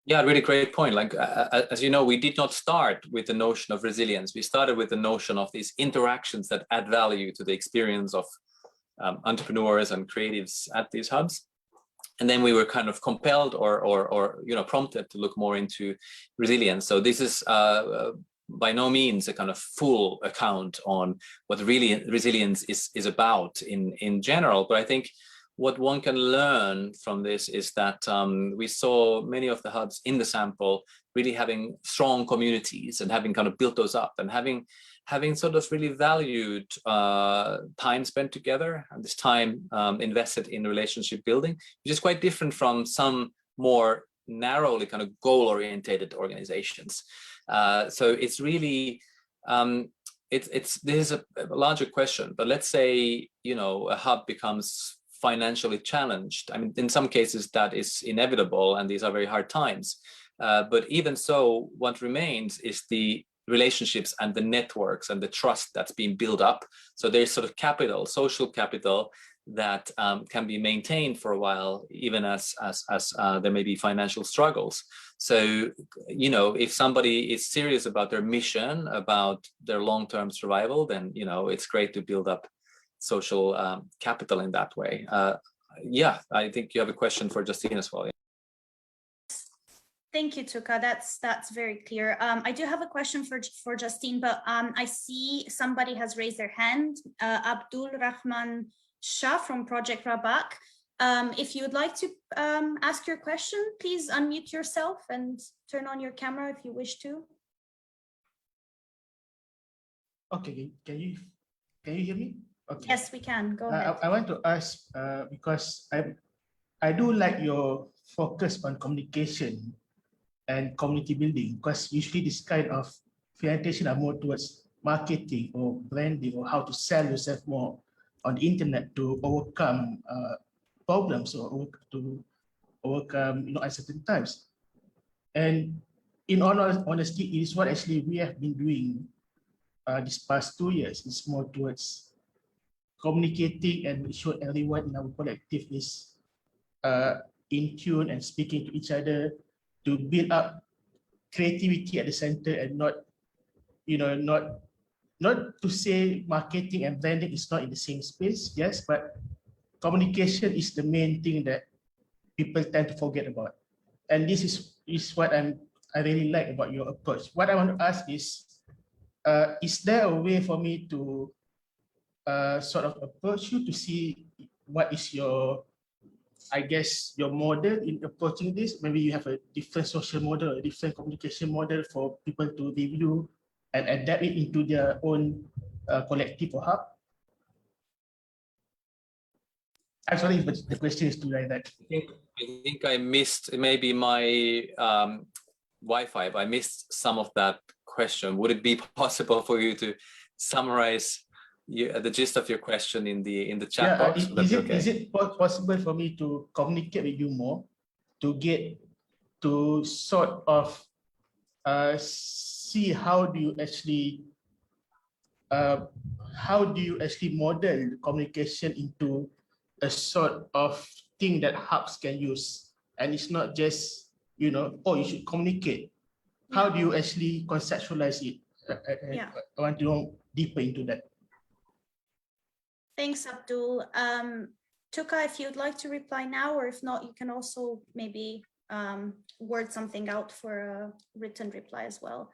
Yeah, really great point. Like, as you know, we did not start with the notion of resilience. We started with the notion of these interactions that add value to the experience of entrepreneurs and creatives at these hubs. And then we were kind of compelled or prompted to look more into resilience. So this is by no means a kind of full account on what really resilience is about in general. But I think what one can learn from this is that we saw many of the hubs in the sample really having strong communities and having kind of built those up and having sort of really valued time spent together and this time invested in relationship building, which is quite different from some more narrowly kind of goal-orientated organizations. So it's really, this is a larger question, but let's say, a hub becomes financially challenged. I mean, in some cases that is inevitable and these are very hard times. But even so, what remains is the relationships and the networks and the trust that's being built up. So there's sort of capital, social capital that can be maintained for a while, even as there may be financial struggles. So, if somebody is serious about their mission, about their long-term survival, then, it's great to build up social capital in that way. Yeah, I think you have a question for Justine as well. Thank you, Tuukka. That's very clear. I do have a question for Justine, but I see somebody has raised their hand. Abdul Rahman Shah from Project Rabak. If you would like to ask your question, please unmute yourself and turn on your camera if you wish to. Okay, can you hear me? Okay. Yes, we can. Go ahead. I want to ask because I do like your focus on communication and community building, because usually this kind of presentation are more towards marketing or branding or how to sell yourself more on the internet to overcome problems or to overcome uncertain times. And in all honesty, it is what actually we have been doing these past 2 years. It's more towards communicating and make sure everyone in our collective is in tune and speaking to each other to build up creativity at the center, and not to say marketing and branding is not in the same space, yes, but communication is the main thing that people tend to forget about. And this is what I really like about your approach. What I want to ask is there a way for me to sort of approach you to see what is your, I guess, your model in approaching this? Maybe you have a different social model, a different communication model for people to review and adapt it into their own collective or hub. I'm sorry if the question is too like that. I think I missed, maybe my Wi-Fi, but I missed some of that question. Would it be possible for you to summarize the gist of your question in the chat box? Is it possible for me to communicate with you more, to get to sort of see how do you actually model communication into a sort of thing that hubs can use, and it's not just oh, you should communicate. How do you actually conceptualize it? I want to go deeper into that. Thanks, Abdul. Tuukka, if you'd like to reply now, or if not, you can also maybe word something out for a written reply as well.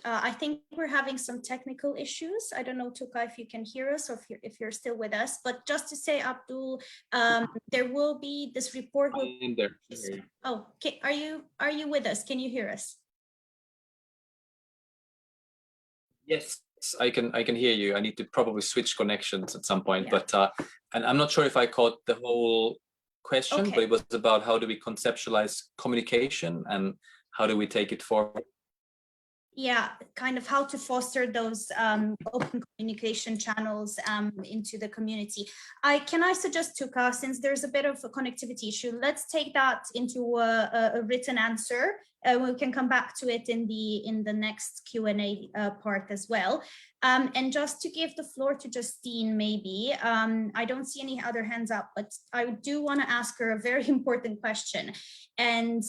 I think we're having some technical issues. I don't know, Tuukka, if you can hear us or if you're still with us. But just to say, Abdul, there will be this report. In there. Oh, okay. Are you with us? Can you hear us? Yes, I can hear you. I need to probably switch connections at some point, but and I'm not sure if I caught the whole question, but it was about how do we conceptualize communication and how do we take it forward. Yeah, kind of how to foster those open communication channels into the community. Can I suggest, Tuukka, since there's a bit of a connectivity issue, let's take that into a written answer. We can come back to it in the next Q&A part as well. And just to give the floor to Justine, maybe, I don't see any other hands up, but I do want to ask her a very important question. And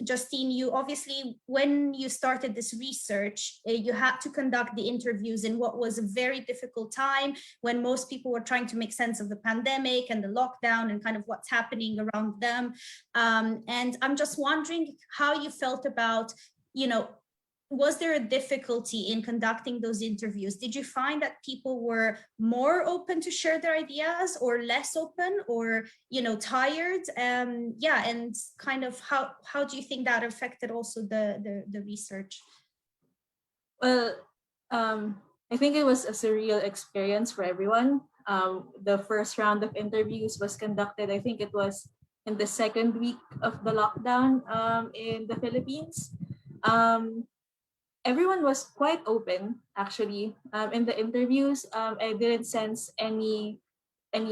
Justine, you obviously, when you started this research, you had to conduct the interviews in what was a very difficult time when most people were trying to make sense of the pandemic and the lockdown and kind of what's happening around them. And I'm just wondering how you felt about, was there a difficulty in conducting those interviews? Did you find that people were more open to share their ideas or less open or, tired? And kind of how do you think that affected also the research? Well, I think it was a surreal experience for everyone. The first round of interviews was conducted, I think it was in the second week of the lockdown in the Philippines. Everyone was quite open, actually. In the interviews, I didn't sense any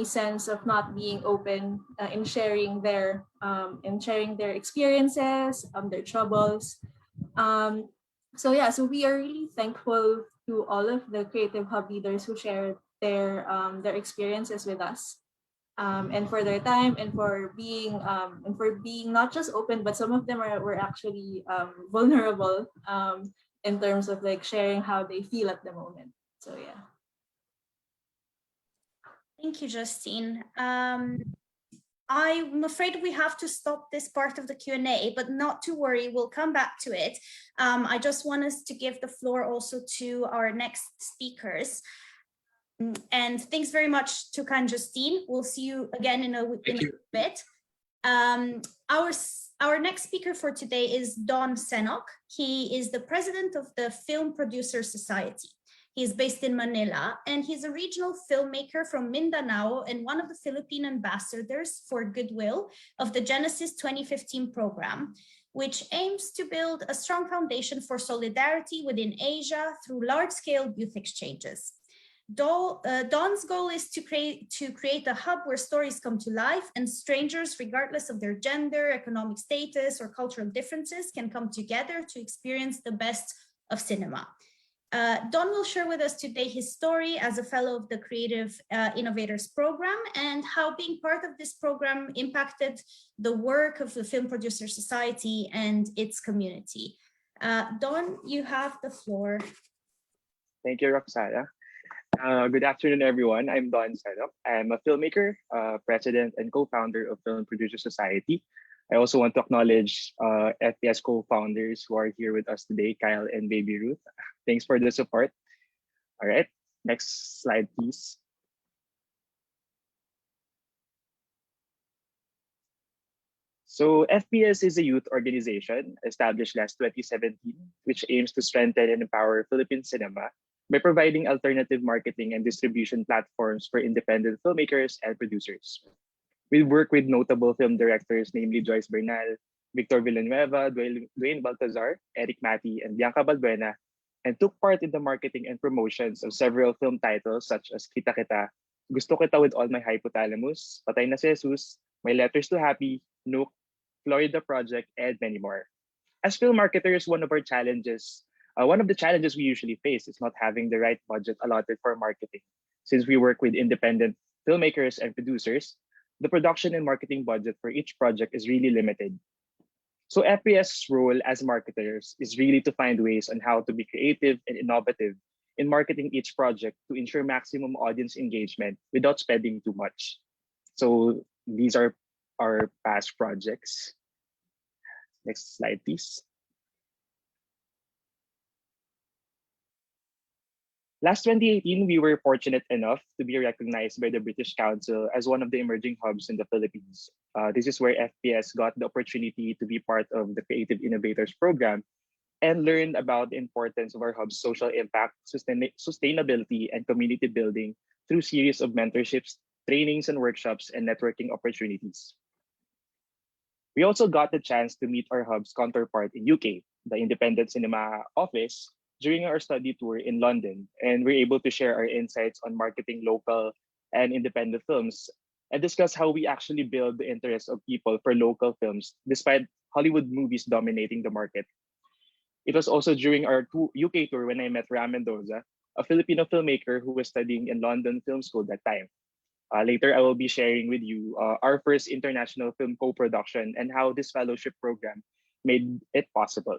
sense of not being open in sharing their experiences, their troubles. So we are really thankful to all of the Creative Hub leaders who shared their experiences with us, and for their time and for being not just open, but some of them were actually vulnerable in terms of like sharing how they feel at the moment. So yeah. Thank you, Justine. I'm afraid we have to stop this part of the Q&A, but not to worry, we'll come back to it. I just want us to give the floor also to our next speakers. And thanks very much, Tuukka and Justine. We'll see you again in a bit. Our next speaker for today is Don Senoc. He is the president of the Film Producer Society. He's based in Manila, and he's a regional filmmaker from Mindanao and one of the Philippine ambassadors for Goodwill of the Genesis 2015 program, which aims to build a strong foundation for solidarity within Asia through large-scale youth exchanges. Don's goal is to create a hub where stories come to life and strangers, regardless of their gender, economic status, or cultural differences, can come together to experience the best of cinema. Don will share with us today his story as a fellow of the Creative Innovators Programme and how being part of this program impacted the work of the Film Producer Society and its community. Don, you have the floor. Thank you, Roxana. Good afternoon, everyone. I'm Don Senoc. I'm a filmmaker, president and co-founder of Film Producer Society. I also want to acknowledge FPS co-founders who are here with us today, Kyle and Baby Ruth. Thanks for the support. All right, next slide, please. So FPS is a youth organization established last 2017, which aims to strengthen and empower Philippine cinema by providing alternative marketing and distribution platforms for independent filmmakers and producers. We work with notable film directors, namely Joyce Bernal, Victor Villanueva, Dwayne Baltazar, Eric Mati, and Bianca Balbuena, and took part in the marketing and promotions of several film titles such as Kita Kita, Gusto Kita with All My Hypothalamus, Patay na si Jesus, My Letters to Happy, Nook, Florida Project, and many more. As film marketers, one of the challenges we usually face is not having the right budget allotted for marketing. Since we work with independent filmmakers and producers, the production and marketing budget for each project is really limited. So FPS's role as marketers is really to find ways on how to be creative and innovative in marketing each project to ensure maximum audience engagement without spending too much. So these are our past projects. Next slide, please. Last 2018, we were fortunate enough to be recognized by the British Council as one of the emerging hubs in the Philippines. This is where FPS got the opportunity to be part of the Creative Innovators Programme and learned about the importance of our hub's social impact, sustainability, and community building through series of mentorships trainings and workshops, and networking opportunities. We also got the chance to meet our hub's counterpart in UK, the Independent Cinema Office, during our study tour in London, and we're able to share our insights on marketing local and independent films and discuss how we actually build the interest of people for local films, despite Hollywood movies dominating the market. It was also during our UK tour when I met Ram Mendoza, a Filipino filmmaker who was studying in London Film School that time. Later, I will be sharing with you our first international film co-production and how this fellowship program made it possible.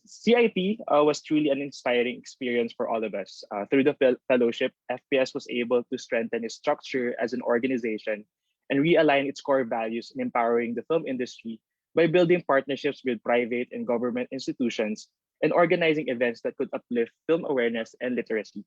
CIP was truly an inspiring experience for all of us. Through the fellowship, FPS was able to strengthen its structure as an organization and realign its core values in empowering the film industry by building partnerships with private and government institutions and organizing events that could uplift film awareness and literacy.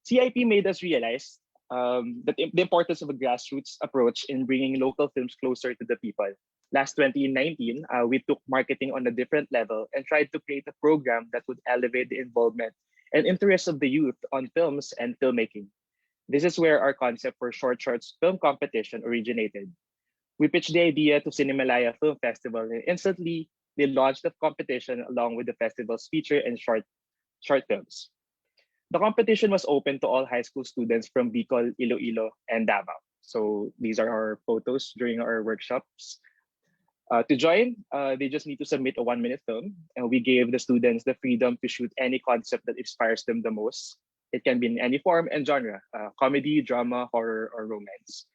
CIP made us realize that the importance of a grassroots approach in bringing local films closer to the people. Last 2019, we took marketing on a different level and tried to create a program that would elevate the involvement and interest of the youth on films and filmmaking. This is where our concept for Short Shorts film competition originated. We pitched the idea to Cinemalaya Film Festival, and instantly they launched the competition along with the festival's feature and short films. The competition was open to all high school students from Bicol, Iloilo, and Davao. So these are our photos during our workshops. To join, they just need to submit a 1-minute film, and we gave the students the freedom to shoot any concept that inspires them the most. It can be in any form and genre, comedy, drama, horror, or romance.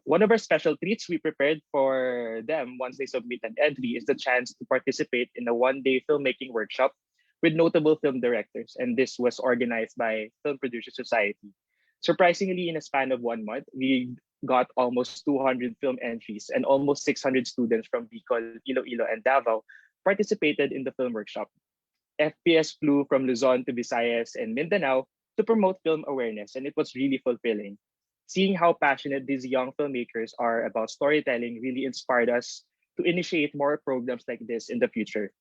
One of our special treats we prepared for them once they submit an entry is the chance to participate in a 1-day filmmaking workshop with notable film directors, and this was organized by Film Producers Society. Surprisingly, in a span of 1 month, we got almost 200 film entries, and almost 600 students from Bicol, Iloilo, and Davao participated in the film workshop. FPS flew from Luzon to Visayas and Mindanao to promote film awareness, and it was really fulfilling. Seeing how passionate these young filmmakers are about storytelling really inspired us to initiate more programs like this in the future.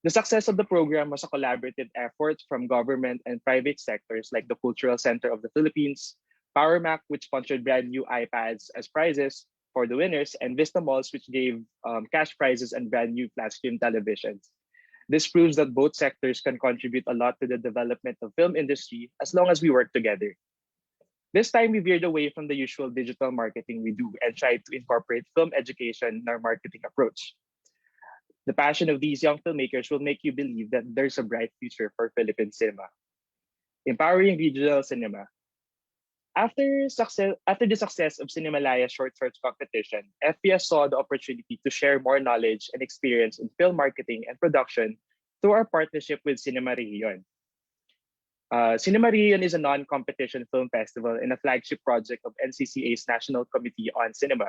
The success of the program was a collaborative effort from government and private sectors like the Cultural Center of the Philippines, PowerMac, which sponsored brand new iPads as prizes for the winners, and Vista Malls, which gave cash prizes and brand new flat screen televisions. This proves that both sectors can contribute a lot to the development of film industry as long as we work together. This time, we veered away from the usual digital marketing we do and tried to incorporate film education in our marketing approach. The passion of these young filmmakers will make you believe that there's a bright future for Philippine cinema. Empowering regional cinema. After the success of Cinemalaya Short Shorts competition, FPS saw the opportunity to share more knowledge and experience in film marketing and production through our partnership with Cinema Region. Cinema Region is a non-competition film festival and a flagship project of NCCA's National Committee on Cinema.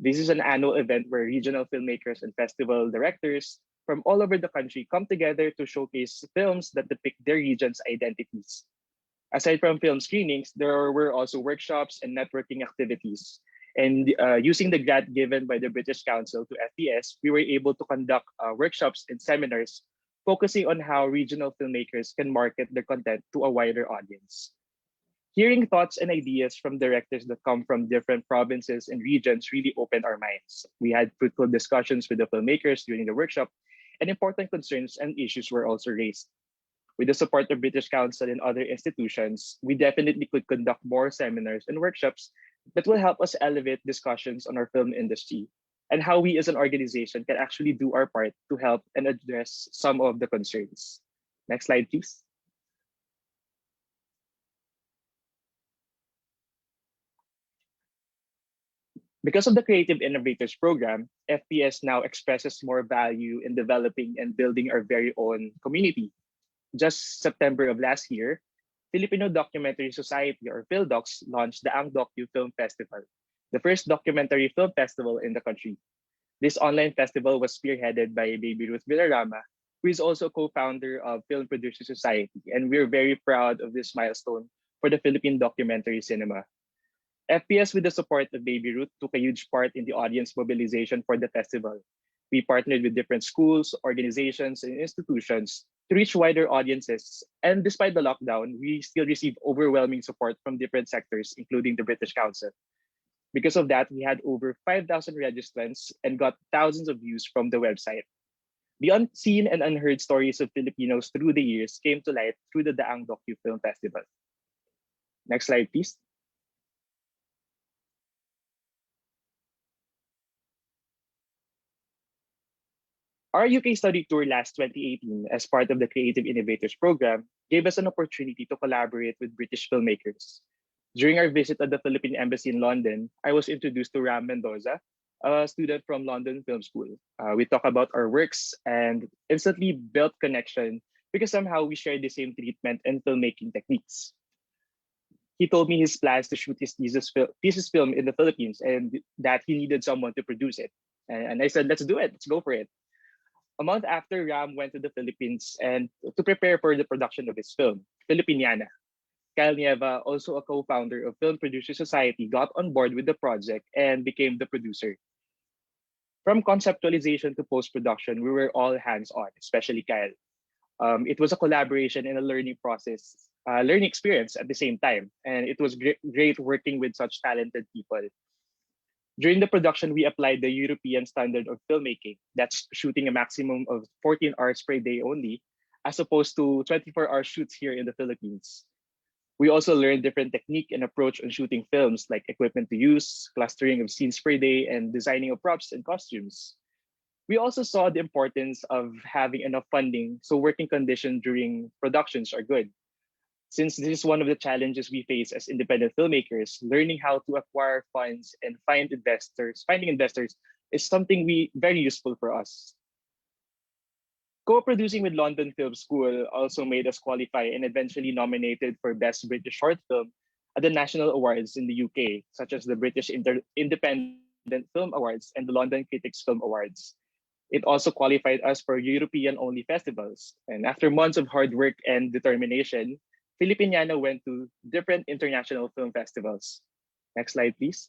This is an annual event where regional filmmakers and festival directors from all over the country come together to showcase films that depict their region's identities. Aside from film screenings, there were also workshops and networking activities. And using the grant given by the British Council to FPS, we were able to conduct workshops and seminars focusing on how regional filmmakers can market their content to a wider audience. Hearing thoughts and ideas from directors that come from different provinces and regions really opened our minds. We had fruitful discussions with the filmmakers during the workshop, and important concerns and issues were also raised. With the support of British Council and other institutions, we definitely could conduct more seminars and workshops that will help us elevate discussions on our film industry and how we as an organization can actually do our part to help and address some of the concerns. Next slide, please. Because of the Creative Innovators Programme, FPS now expresses more value in developing and building our very own community. Just September of last year, Filipino Documentary Society, or PhilDocs, launched the Ang Docu Film Festival, the first documentary film festival in the country. This online festival was spearheaded by Baby Ruth Villarama, who is also co-founder of Film Producers Society, and we're very proud of this milestone for the Philippine documentary cinema. FPS, with the support of Baby Ruth, took a huge part in the audience mobilization for the festival. We partnered with different schools, organizations, and institutions to reach wider audiences. And despite the lockdown, we still receive overwhelming support from different sectors, including the British Council. Because of that, we had over 5,000 registrants and got thousands of views from the website. The unseen and unheard stories of Filipinos through the years came to light through the Daang Docu Film Festival. Next slide, please. Our UK study tour last 2018 as part of the Creative Innovators Programme gave us an opportunity to collaborate with British filmmakers. During our visit at the Philippine Embassy in London, I was introduced to Ram Mendoza, a student from London Film School. We talked about our works and instantly built connection because somehow we shared the same treatment and filmmaking techniques. He told me his plans to shoot his thesis film in the Philippines and that he needed someone to produce it. And I said, let's do it, let's go for it. A month after, Ram went to the Philippines and to prepare for the production of his film, Filipiniana. Kyle Nieva, also a co-founder of Film Producers Society, got on board with the project and became the producer. From conceptualization to post-production, we were all hands-on, especially Kyle. It was a collaboration and a learning process, learning experience at the same time. And it was great working with such talented people. During the production, we applied the European standard of filmmaking. That's shooting a maximum of 14 hours per day only, as opposed to 24-hour shoots here in the Philippines. We also learned different technique and approach on shooting films, like equipment to use, clustering of scenes per day, and designing of props and costumes. We also saw the importance of having enough funding so working conditions during productions are good. Since this is one of the challenges we face as independent filmmakers, learning how to acquire funds and finding investors is something very useful for us. Co-producing with London Film School also made us qualify and eventually nominated for Best British Short Film at the national awards in the UK, such as the British Independent Film Awards and the London Critics Film Awards. It also qualified us for European-only festivals. And after months of hard work and determination, Filipiniana went to different international film festivals. Next slide, please.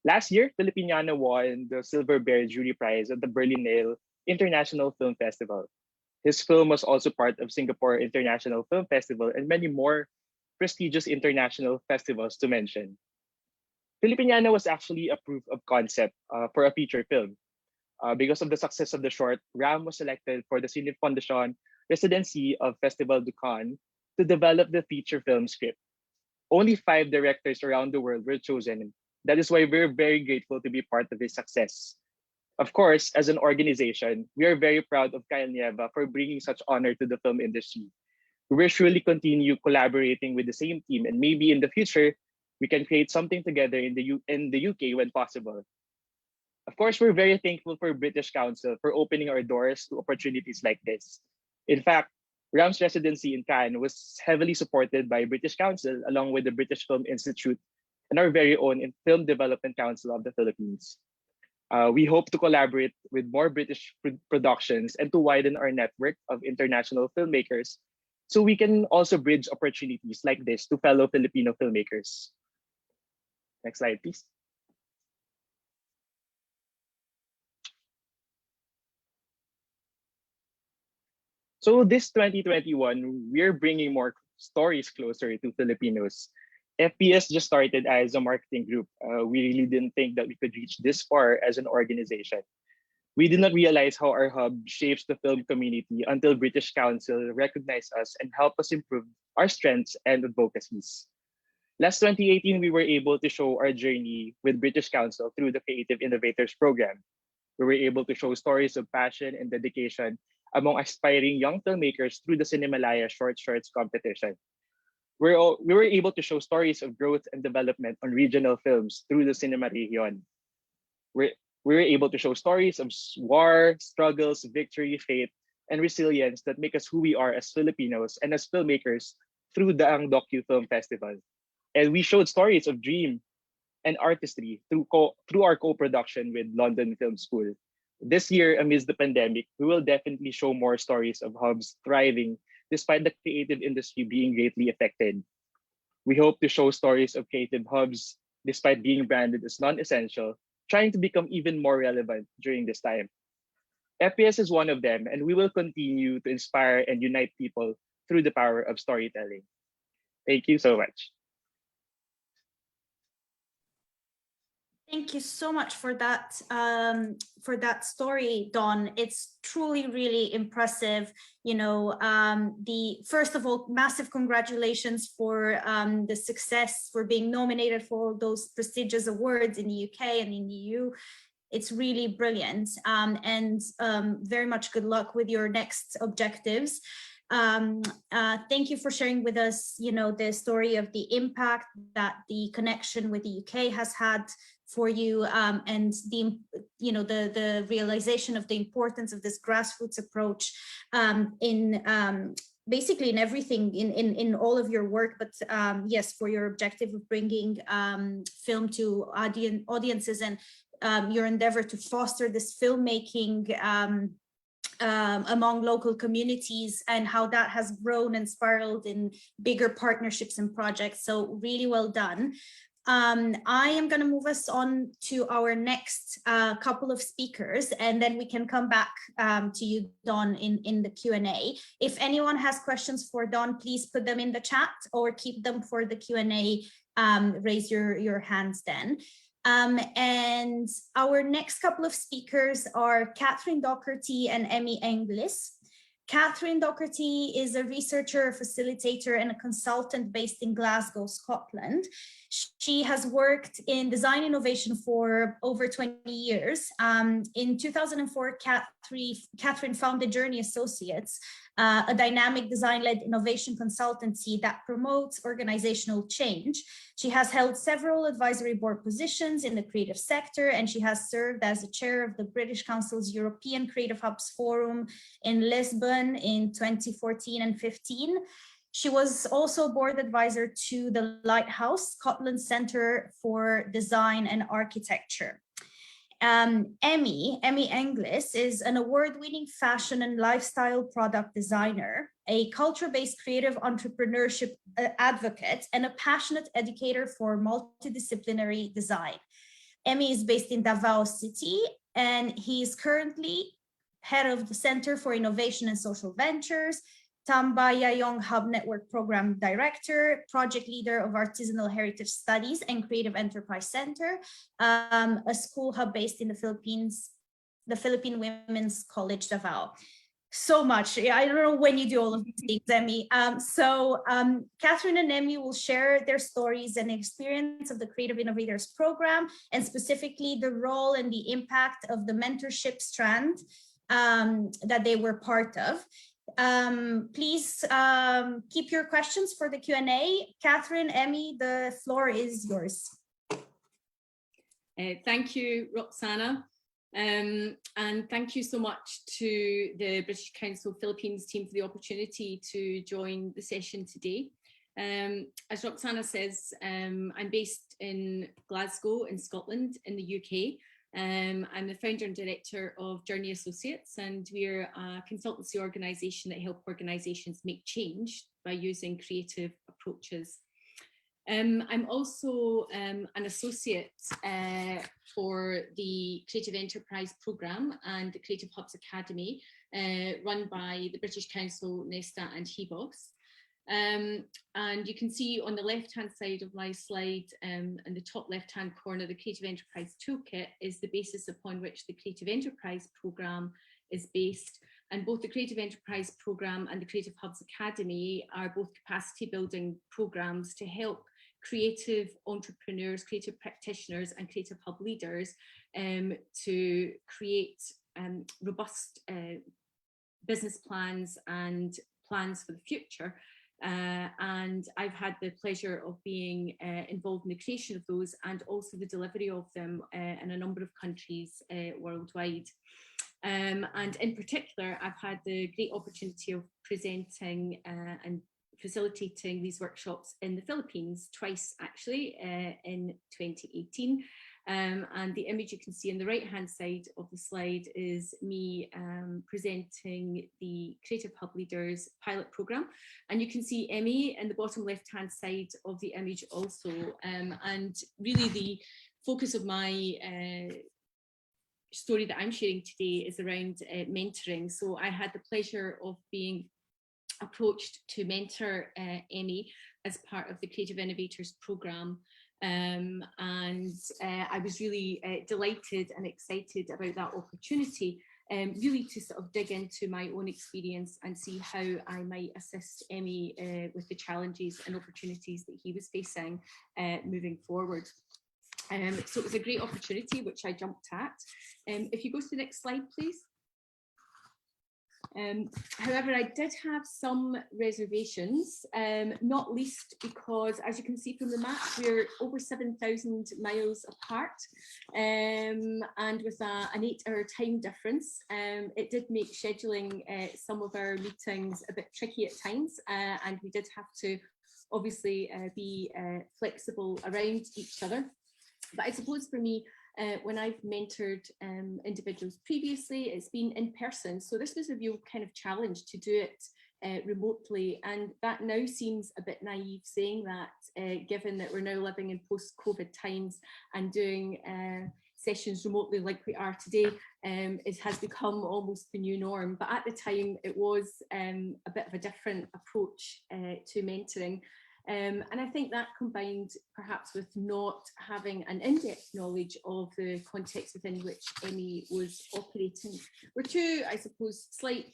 Last year, Filipiniana won the Silver Bear Jury Prize at the Berlinale International Film Festival. His film was also part of Singapore International Film Festival and many more prestigious international festivals to mention. Filipiniana was actually a proof of concept for a feature film. Because of the success of the short, Ram was selected for the Cine Foundation residency of Festival du Cannes to develop the feature film script. Only 5 directors around the world were chosen. That is why we're very grateful to be part of his success. Of course, as an organization, we are very proud of Kyle Nieva for bringing such honor to the film industry. We will surely continue collaborating with the same team, and maybe in the future, we can create something together in the UK when possible. Of course, we're very thankful for British Council for opening our doors to opportunities like this. In fact, Ram's residency in Cannes was heavily supported by British Council along with the British Film Institute and our very own Film Development Council of the Philippines. We hope to collaborate with more British productions and to widen our network of international filmmakers so we can also bridge opportunities like this to fellow Filipino filmmakers. Next slide, please. So this 2021, we're bringing more stories closer to Filipinos. FPS just started as a marketing group. We really didn't think that we could reach this far as an organization. We did not realize how our hub shapes the film community until British Council recognized us and helped us improve our strengths and advocacies. Last 2018, we were able to show our journey with British Council through the Creative Innovators Programme. We were able to show stories of passion and dedication among aspiring young filmmakers through the Cinemalaya Short Shorts competition. We were able to show stories of growth and development on regional films through the Cinema Region. We were able to show stories of war, struggles, victory, faith, and resilience that make us who we are as Filipinos and as filmmakers through the Daang Docu Film Festival. And we showed stories of dream and artistry through our co-production with London Film School. This year, amidst the pandemic, we will definitely show more stories of hubs thriving despite the creative industry being greatly affected. We hope to show stories of creative hubs despite being branded as non-essential, trying to become even more relevant during this time. FPS is one of them, and we will continue to inspire and unite people through the power of storytelling. Thank you so much. Thank you so much for that story, Don. It's truly really impressive. You know, first of all, massive congratulations for the success, for being nominated for those prestigious awards in the UK and in the EU. It's really brilliant, and very much good luck with your next objectives. Thank you for sharing with us, you know, the story of the impact that the connection with the UK has had for you, and the, you know, the realization of the importance of this grassroots approach in basically in everything, in all of your work, but yes, for your objective of bringing film to audiences, and your endeavor to foster this filmmaking among local communities, and how that has grown and spiraled in bigger partnerships and projects. So really well done. I am going to move us on to our next couple of speakers, and then we can come back to you, Don, in the Q&A. If anyone has questions for Don, please put them in the chat or keep them for the Q&A. Raise your hands then. And our next couple of speakers are Catherine Docherty and Emmy Englis. Catherine Docherty is a researcher, facilitator, and a consultant based in Glasgow, Scotland. She has worked in design innovation for over 20 years. In 2004, Catherine founded Journey Associates, a dynamic design-led innovation consultancy that promotes organizational change. She has held several advisory board positions in the creative sector, and she has served as the chair of the British Council's European Creative Hubs Forum in Lisbon in 2014 and 15. She was also board advisor to the Lighthouse, Scotland Centre for Design and Architecture. Emmy Englis is an award-winning fashion and lifestyle product designer, a culture-based creative entrepreneurship advocate, and a passionate educator for multidisciplinary design. Emmy is based in Davao City, and he is currently head of the Center for Innovation and Social Ventures, Tambayayong Hub Network Program Director, Project Leader of Artisanal Heritage Studies and Creative Enterprise Center, a school hub based in the Philippines, the Philippine Women's College Davao. So much. I don't know when you do all of these things, Emmy. Catherine and Emmy will share their stories and experience of the Creative Innovators Program, and specifically the role and the impact of the mentorship strand that they were part of. Please keep your questions for the Q&A. Catherine, Emmy, the floor is yours. Thank you, Roxana. And thank you so much to the British Council Philippines team for the opportunity to join the session today. As Roxana says, I'm based in Glasgow in Scotland in the UK. I'm the founder and director of Journey Associates, and we're a consultancy organisation that help organisations make change by using creative approaches. I'm also an associate for the Creative Enterprise Programme and the Creative Hubs Academy, run by the British Council, Nesta and HEBOS. And you can see on the left-hand side of my slide, in the top left-hand corner, the Creative Enterprise Toolkit is the basis upon which the Creative Enterprise Programme is based. And both the Creative Enterprise Programme and the Creative Hubs Academy are both capacity building programmes to help creative entrepreneurs, creative practitioners and creative hub leaders to create robust business plans and plans for the future. And I've had the pleasure of being involved in the creation of those and also the delivery of them in a number of countries worldwide. And in particular, I've had the great opportunity of presenting and facilitating these workshops in the Philippines twice, actually, in 2018. And the image you can see on the right-hand side of the slide is me presenting the Creative Hub Leaders pilot programme. And you can see Emmy in the bottom left-hand side of the image also. And really focus of my story that I'm sharing today is around mentoring. So I had the pleasure of being approached to mentor Emmy as part of the Creative Innovators Programme. And I was really delighted and excited about that opportunity, really to sort of dig into my own experience and see how I might assist Emmy with the challenges and opportunities that he was facing moving forward. So it was a great opportunity, which I jumped at. If you go to the next slide, please. However, I did have some reservations, not least because, as you can see from the map, we're over 7,000 miles apart, and with an 8-hour time difference, it did make scheduling some of our meetings a bit tricky at times, and we did have to obviously be flexible around each other. But I suppose for me, when I've mentored individuals previously, it's been in person. So this was a real kind of challenge to do it remotely. And that now seems a bit naive saying that, given that we're now living in post-COVID times and doing sessions remotely like we are today, it has become almost the new norm. But at the time, it was a bit of a different approach to mentoring. And I think that combined perhaps with not having an in-depth knowledge of the context within which Emmy was operating were two, I suppose, slight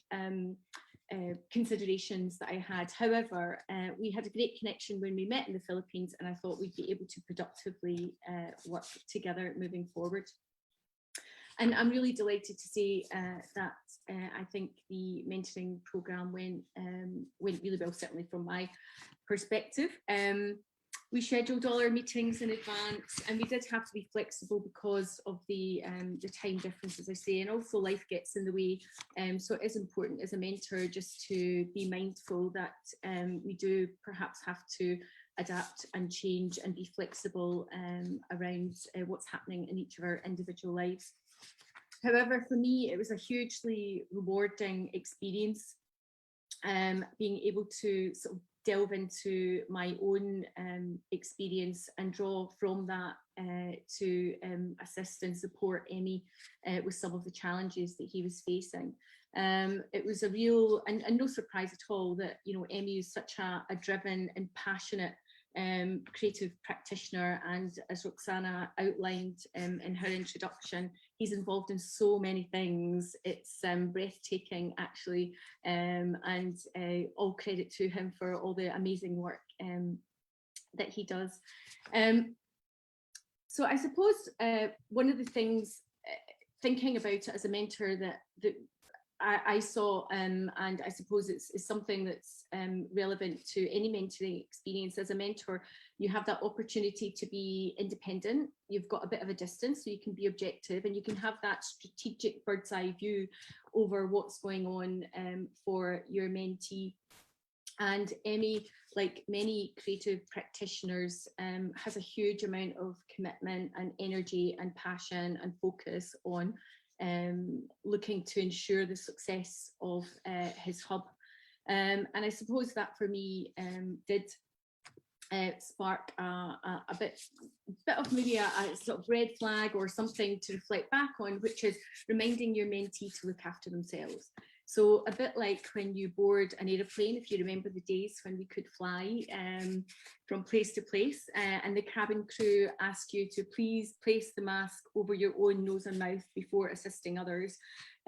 considerations that I had. However, we had a great connection when we met in the Philippines, and I thought we'd be able to productively work together moving forward. And I'm really delighted to say that I think the mentoring programme went really well, certainly from my perspective. We scheduled all our meetings in advance, and we did have to be flexible because of the time difference, as I say, and also life gets in the way. So it is important as a mentor just to be mindful that we do perhaps have to adapt and change and be flexible around what's happening in each of our individual lives. However, for me, it was a hugely rewarding experience, being able to sort of delve into my own experience and draw from that to assist and support Emmy with some of the challenges that he was facing. It was a real, and no surprise at all that, you know, Emmy is such a driven and passionate creative practitioner, and as Roxana outlined in her introduction, he's involved in so many things. It's breathtaking, actually, and all credit to him for all the amazing work that he does. So I suppose one of the things, thinking about it as a mentor, that I saw, and I suppose it's something that's relevant to any mentoring experience. As a mentor, you have that opportunity to be independent. You've got a bit of a distance, so you can be objective, and you can have that strategic bird's eye view over what's going on for your mentee. And Emmy, like many creative practitioners, has a huge amount of commitment and energy and passion and focus on looking to ensure the success of his hub. And I suppose that for me did spark a bit of maybe a sort of red flag or something to reflect back on, which is reminding your mentee to look after themselves. So a bit like when you board an aeroplane, if you remember the days when we could fly from place to place, and the cabin crew ask you to please place the mask over your own nose and mouth before assisting others.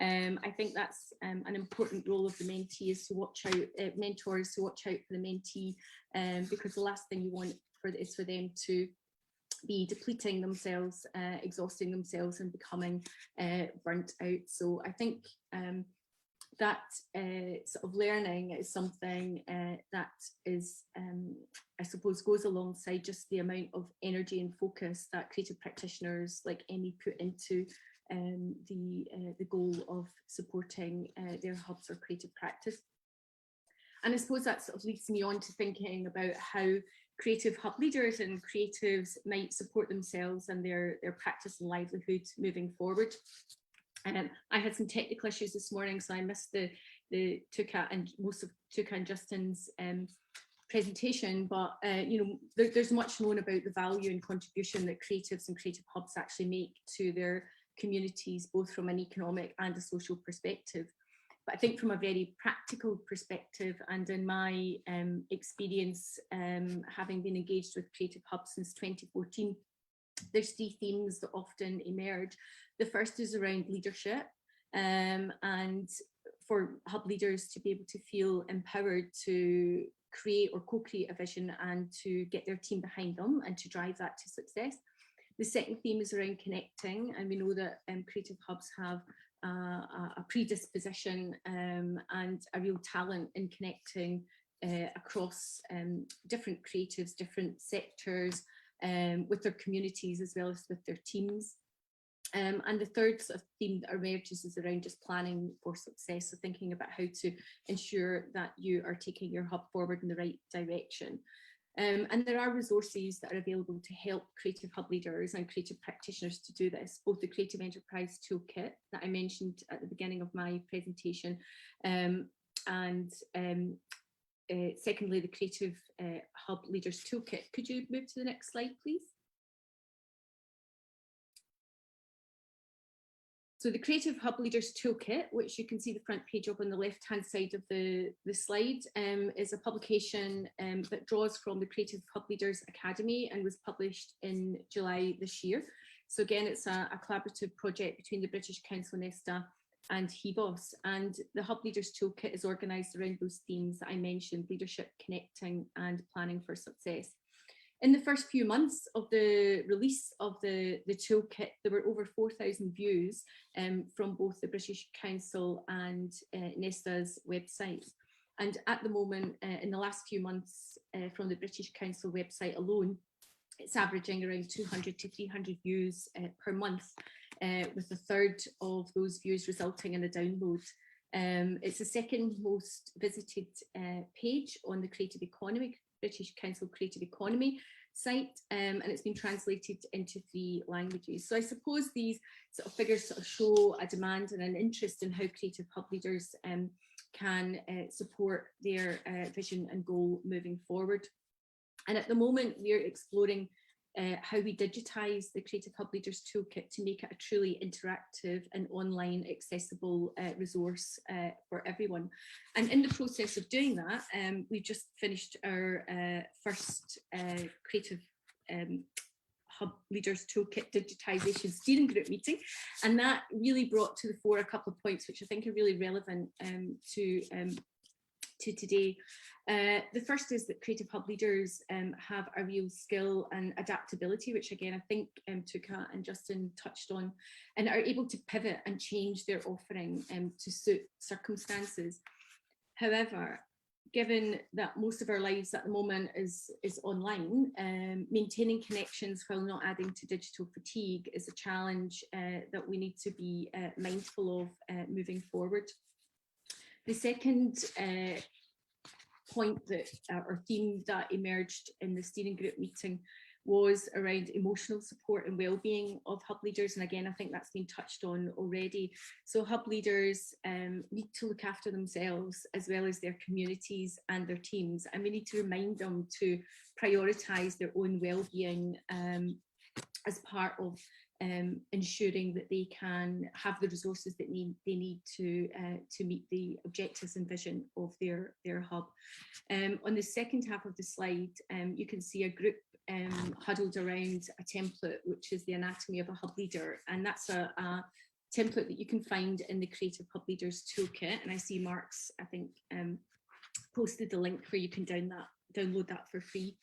I think that's an important role of the mentee, is to watch out, mentors to watch out for the mentee, because the last thing you want is for them to be depleting themselves, exhausting themselves, and becoming burnt out. So I think that sort of learning is something that is, I suppose, goes alongside just the amount of energy and focus that creative practitioners like Emmy put into the goal of supporting their hubs or creative practice. And I suppose that sort of leads me on to thinking about how creative hub leaders and creatives might support themselves and their practice and livelihood moving forward. I had some technical issues this morning, so I missed the Tuukka and most of Tuukka and Justine's presentation, but there's much known about the value and contribution that creatives and creative hubs actually make to their communities, both from an economic and a social perspective. But I think from a very practical perspective, and in my experience, having been engaged with creative hubs since 2014, there's 3 themes that often emerge. The first is around leadership, and for hub leaders to be able to feel empowered to create or co-create a vision and to get their team behind them and to drive that to success. The second theme is around connecting, and we know that creative hubs have a predisposition and a real talent in connecting across different creatives, different sectors, with their communities as well as with their teams. And the third sort of theme that emerges is around just planning for success, so thinking about how to ensure that you are taking your hub forward in the right direction. And there are resources that are available to help creative hub leaders and creative practitioners to do this, both the Creative Enterprise Toolkit that I mentioned at the beginning of my presentation, and secondly, the Creative Hub Leaders Toolkit. Could you move to the next slide, please? So the Creative Hub Leaders Toolkit, which you can see the front page of on the left-hand side of the slide, is a publication that draws from the Creative Hub Leaders Academy and was published in July this year. So again, it's a collaborative project between the British Council, Nesta, and HEBOS. And the Hub Leaders Toolkit is organised around those themes that I mentioned: leadership, connecting, and planning for success. In the first few months of the release of the toolkit, there were over 4,000 views from both the British Council and Nesta's websites. And at the moment, in the last few months, from the British Council website alone, it's averaging around 200 to 300 views per month, with a third of those views resulting in a download. It's the second most visited page on the Creative Economy, British Council Creative Economy site, and it's been translated into 3 languages. So I suppose these sort of figures sort of show a demand and an interest in how creative hub leaders can support their vision and goal moving forward. And at the moment, we're exploring how we digitise the Creative Hub Leaders Toolkit to make it a truly interactive and online accessible resource for everyone. And in the process of doing that, we've just finished our first Creative Hub Leaders Toolkit Digitisation Steering Group meeting. And that really brought to the fore a couple of points which I think are really relevant to today. The first is that creative hub leaders have a real skill and adaptability, which again I think Tuukka and Justine touched on, and are able to pivot and change their offering to suit circumstances. However, given that most of our lives at the moment is online, maintaining connections while not adding to digital fatigue is a challenge that we need to be mindful of moving forward. The second point that or theme that emerged in the steering group meeting was around emotional support and well-being of hub leaders, and again I think that's been touched on already. So hub leaders need to look after themselves as well as their communities and their teams, and we need to remind them to prioritise their own well-being as part of ensuring that they can have the resources that they need to meet the objectives and vision of their hub. On the second half of the slide, you can see a group huddled around a template, which is the anatomy of a hub leader, and that's a template that you can find in the Creative Hub Leaders Toolkit. And I see Mark's, I think, posted the link where you can download that for free.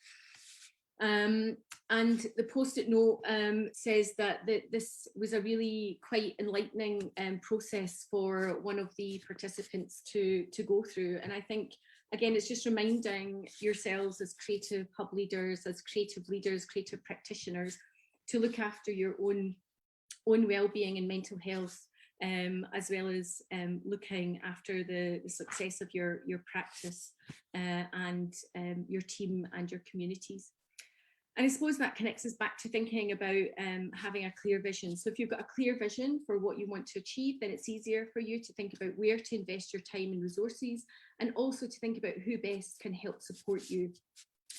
And the post-it note says that this was a really quite enlightening process for one of the participants to go through. And I think, again, it's just reminding yourselves as creative hub leaders, as creative leaders, creative practitioners, to look after your own well-being and mental health, as well as looking after the success of your practice and your team and your communities. And I suppose that connects us back to thinking about having a clear vision. So if you've got a clear vision for what you want to achieve, then it's easier for you to think about where to invest your time and resources, and also to think about who best can help support you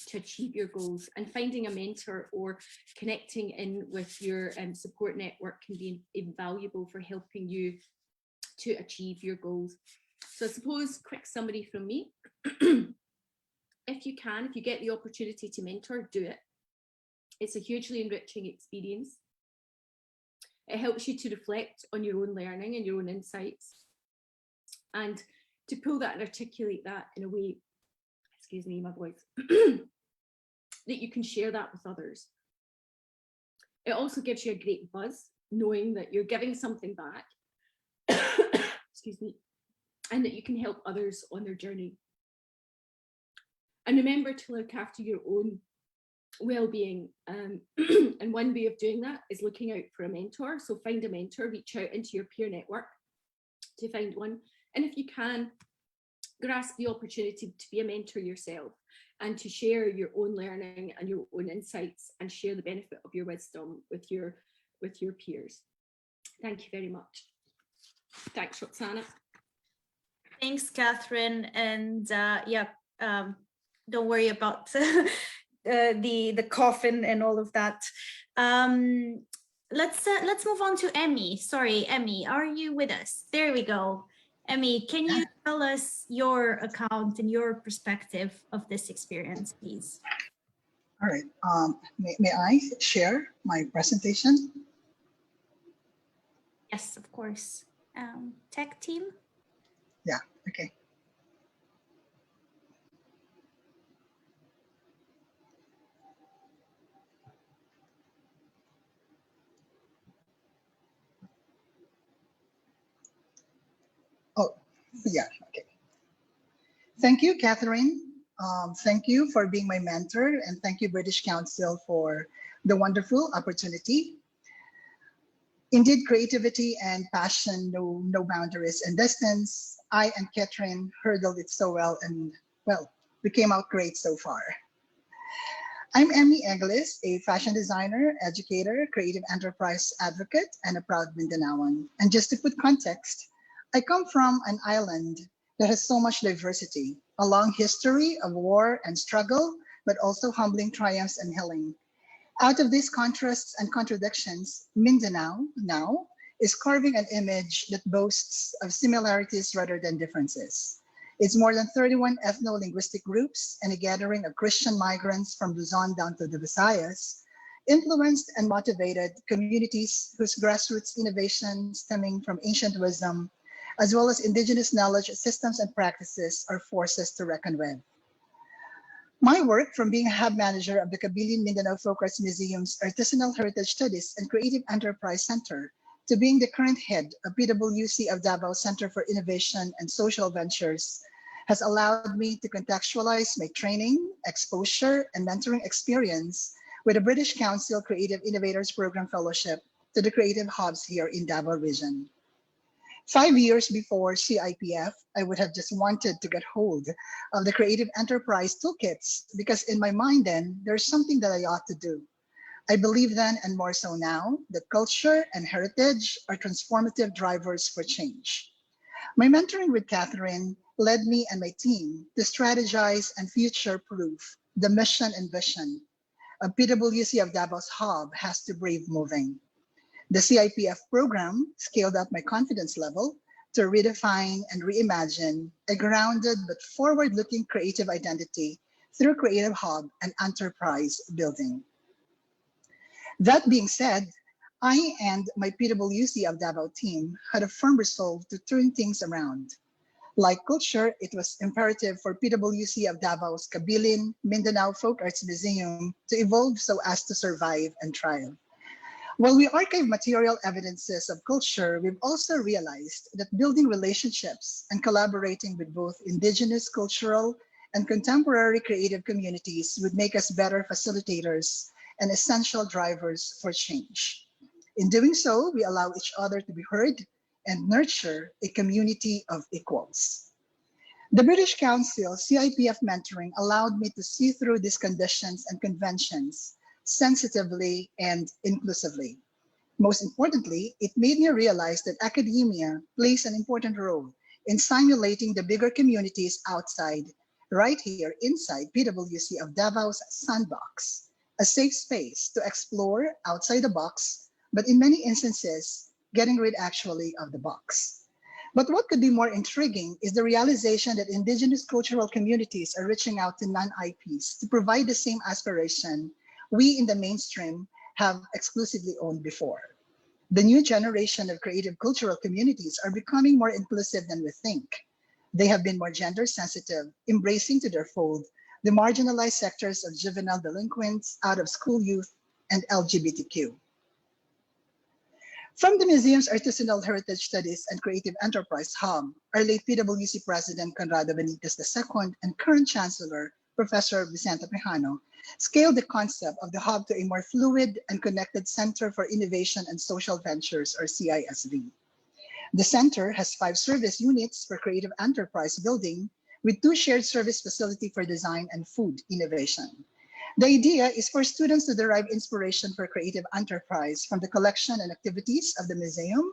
to achieve your goals. And finding a mentor or connecting in with your support network can be invaluable for helping you to achieve your goals. So I suppose quick summary from me. If you get the opportunity to mentor, do it. It's a hugely enriching experience. It helps you to reflect on your own learning and your own insights, and to pull that and articulate that in a way, excuse me, my voice, that you can share that with others. It also gives you a great buzz, knowing that you're giving something back, excuse me, and that you can help others on their journey. And remember to look after your own well-being, and one way of doing that is looking out for a mentor. So find a mentor, reach out into your peer network to find one, and if you can, grasp the opportunity to be a mentor yourself and to share your own learning and your own insights and share the benefit of your wisdom with your peers. Thank you very much. Thanks, Roxana. Thanks, Catherine, and don't worry about the coffin and all of that. Let's move on to Emmy. Sorry, Emmy, are you with us? There we go. Emmy, can you tell us your account and your perspective of this experience, please? All right. May I share my presentation? Yes, of course. Tech team? Yeah, okay. Oh, yeah, okay. Thank you, Catherine. Thank you for being my mentor, and thank you, British Council, for the wonderful opportunity. Indeed, creativity and passion know no boundaries and distance. I and Catherine hurdled it so well, and well, we came out great so far. I'm Emmy Englis, a fashion designer, educator, creative enterprise advocate, and a proud Mindanaoan. And just to put context, I come from an island that has so much diversity, a long history of war and struggle, but also humbling triumphs and healing. Out of these contrasts and contradictions, Mindanao now is carving an image that boasts of similarities rather than differences. It's more than 31 ethno-linguistic groups and a gathering of Christian migrants from Luzon down to the Visayas, influenced and motivated communities whose grassroots innovation stemming from ancient wisdom, as well as indigenous knowledge, systems, and practices are forces to reckon with. My work, from being a hub manager of the Cabilin Mindanao Folk Arts Museum's Artisanal Heritage Studies and Creative Enterprise Center, to being the current head of PwC of Davao Center for Innovation and Social Ventures, has allowed me to contextualize my training, exposure, and mentoring experience with the British Council Creative Innovators Programme Fellowship to the creative hubs here in Davao region. 5 years before CIPF, I would have just wanted to get hold of the creative enterprise toolkits because in my mind then, there's something that I ought to do. I believe then, and more so now, that culture and heritage are transformative drivers for change. My mentoring with Catherine led me and my team to strategize and future-proof the mission and vision of PwC of Davao's hub has to brave moving. The CIPF program scaled up my confidence level to redefine and reimagine a grounded but forward-looking creative identity through Creative Hub and enterprise building. That being said, I and my PwC of Davao team had a firm resolve to turn things around. Like culture, it was imperative for PwC of Davao's Cabilin Mindanao Folk Arts Museum to evolve so as to survive and thrive. While we archive material evidences of culture, we've also realized that building relationships and collaborating with both indigenous cultural and contemporary creative communities would make us better facilitators and essential drivers for change. In doing so, we allow each other to be heard and nurture a community of equals. The British Council CIPF mentoring allowed me to see through these conditions and conventions sensitively, and inclusively. Most importantly, it made me realize that academia plays an important role in simulating the bigger communities outside, right here inside PwC of Davao's Sandbox, a safe space to explore outside the box, but in many instances, getting rid actually of the box. But what could be more intriguing is the realization that indigenous cultural communities are reaching out to non-IPs to provide the same aspiration we in the mainstream have exclusively owned before. The new generation of creative cultural communities are becoming more inclusive than we think. They have been more gender sensitive, embracing to their fold the marginalized sectors of juvenile delinquents, out-of-school youth, and LGBTQ. From the museum's Artisanal Heritage Studies and Creative Enterprise Hub, our late PwC President Conrado Benitez II and current Chancellor Professor Vicente Pejano scaled the concept of the hub to a more fluid and connected Center for Innovation and Social Ventures, or CISV. The center has 5 service units for creative enterprise building with 2 shared service facilities for design and food innovation. The idea is for students to derive inspiration for creative enterprise from the collection and activities of the museum,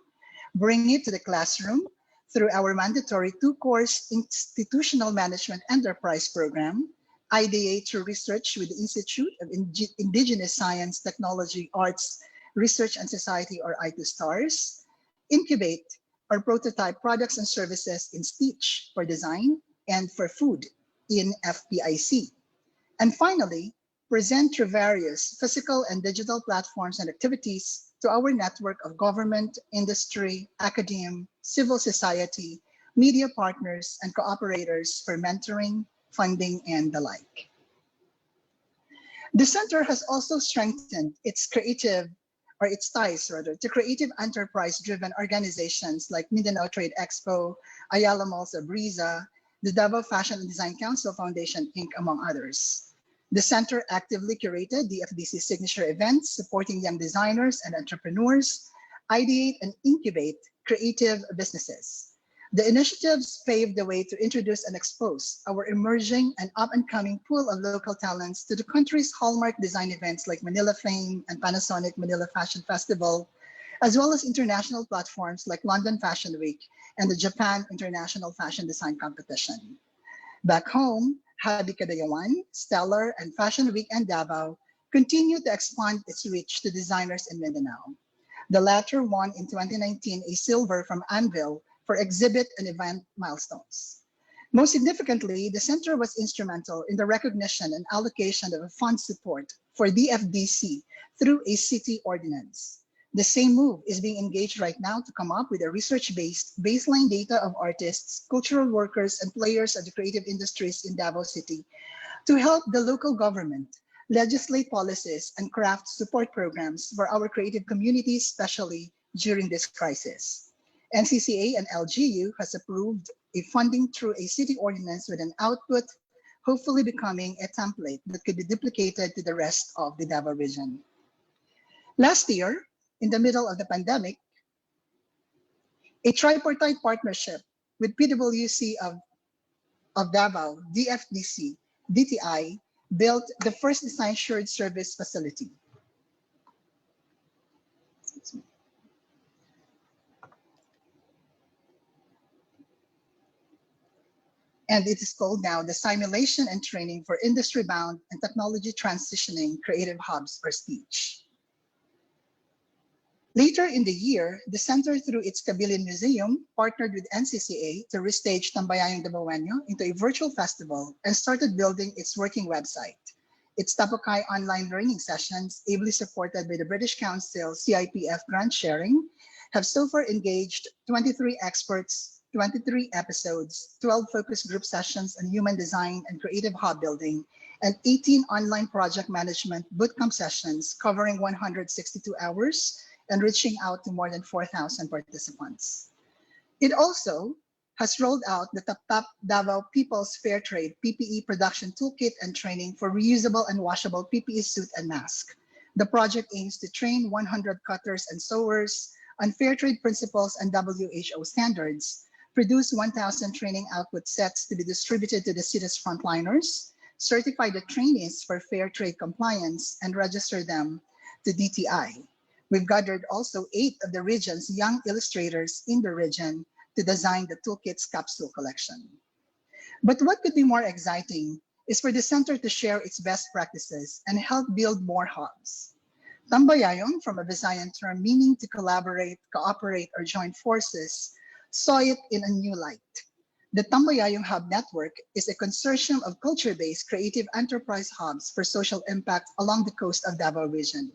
bring it to the classroom through our mandatory 2-course institutional management enterprise program, ideate through research with the Institute of Indigenous Science, Technology, Arts, Research and Society, or I2STARS, incubate or prototype products and services in speech for design and for food in FPIC. And finally, present through various physical and digital platforms and activities to our network of government, industry, academia, civil society, media partners, and cooperators for mentoring, funding, and the like. The center has also strengthened its ties to creative enterprise-driven organizations like Mindanao Trade Expo, Ayala Malls of Brisa, the Davao Fashion and Design Council Foundation, Inc., among others. The center actively curated the FDC signature events supporting young designers and entrepreneurs, ideate and incubate creative businesses. The initiatives paved the way to introduce and expose our emerging and up-and-coming pool of local talents to the country's hallmark design events like Manila Fame and Panasonic Manila Fashion Festival, as well as international platforms like London Fashion Week and the Japan International Fashion Design Competition. Back home, Habi Kadayawan, Stellar, and Fashion Week and Davao continue to expand its reach to designers in Mindanao. The latter won in 2019 a silver from Anvil for exhibit and event milestones. Most significantly, the center was instrumental in the recognition and allocation of fund support for DFDC through a city ordinance. The same move is being engaged right now to come up with a research-based baseline data of artists, cultural workers, and players of the creative industries in Davao City to help the local government legislate policies and craft support programs for our creative communities, especially during this crisis. NCCA and LGU has approved a funding through a city ordinance with an output, hopefully becoming a template that could be duplicated to the rest of the Davao region. Last year, in the middle of the pandemic, a tripartite partnership with PwC of Davao, DFDC, DTI, built the first design shared service facility. And it is called now the Simulation and Training for Industry-Bound and Technology Transitioning Creative Hubs for Speech. Later in the year, the center, through its Kabilin Museum, partnered with NCCA to restage Tambayayong Davaoenyo into a virtual festival and started building its working website. Its Tapokai online learning sessions, ably supported by the British Council CIPF grant sharing, have so far engaged 23 experts, 23 episodes, 12 focus group sessions on human design and creative hub building, and 18 online project management bootcamp sessions covering 162 hours and reaching out to more than 4,000 participants. It also has rolled out the Tap Davao People's Fair Trade PPE production toolkit and training for reusable and washable PPE suit and mask. The project aims to train 100 cutters and sewers on fair trade principles and WHO standards, produce 1,000 training output sets to be distributed to the city's frontliners, certify the trainees for fair trade compliance, and register them to DTI. We've gathered also 8 of the region's young illustrators in the region to design the toolkit's capsule collection. But what could be more exciting is for the center to share its best practices and help build more hubs. Tambayayong, from a Visayan term meaning to collaborate, cooperate, or join forces, saw it in a new light. The Tambayayong Hub Network is a consortium of culture-based creative enterprise hubs for social impact along the coast of Davao region.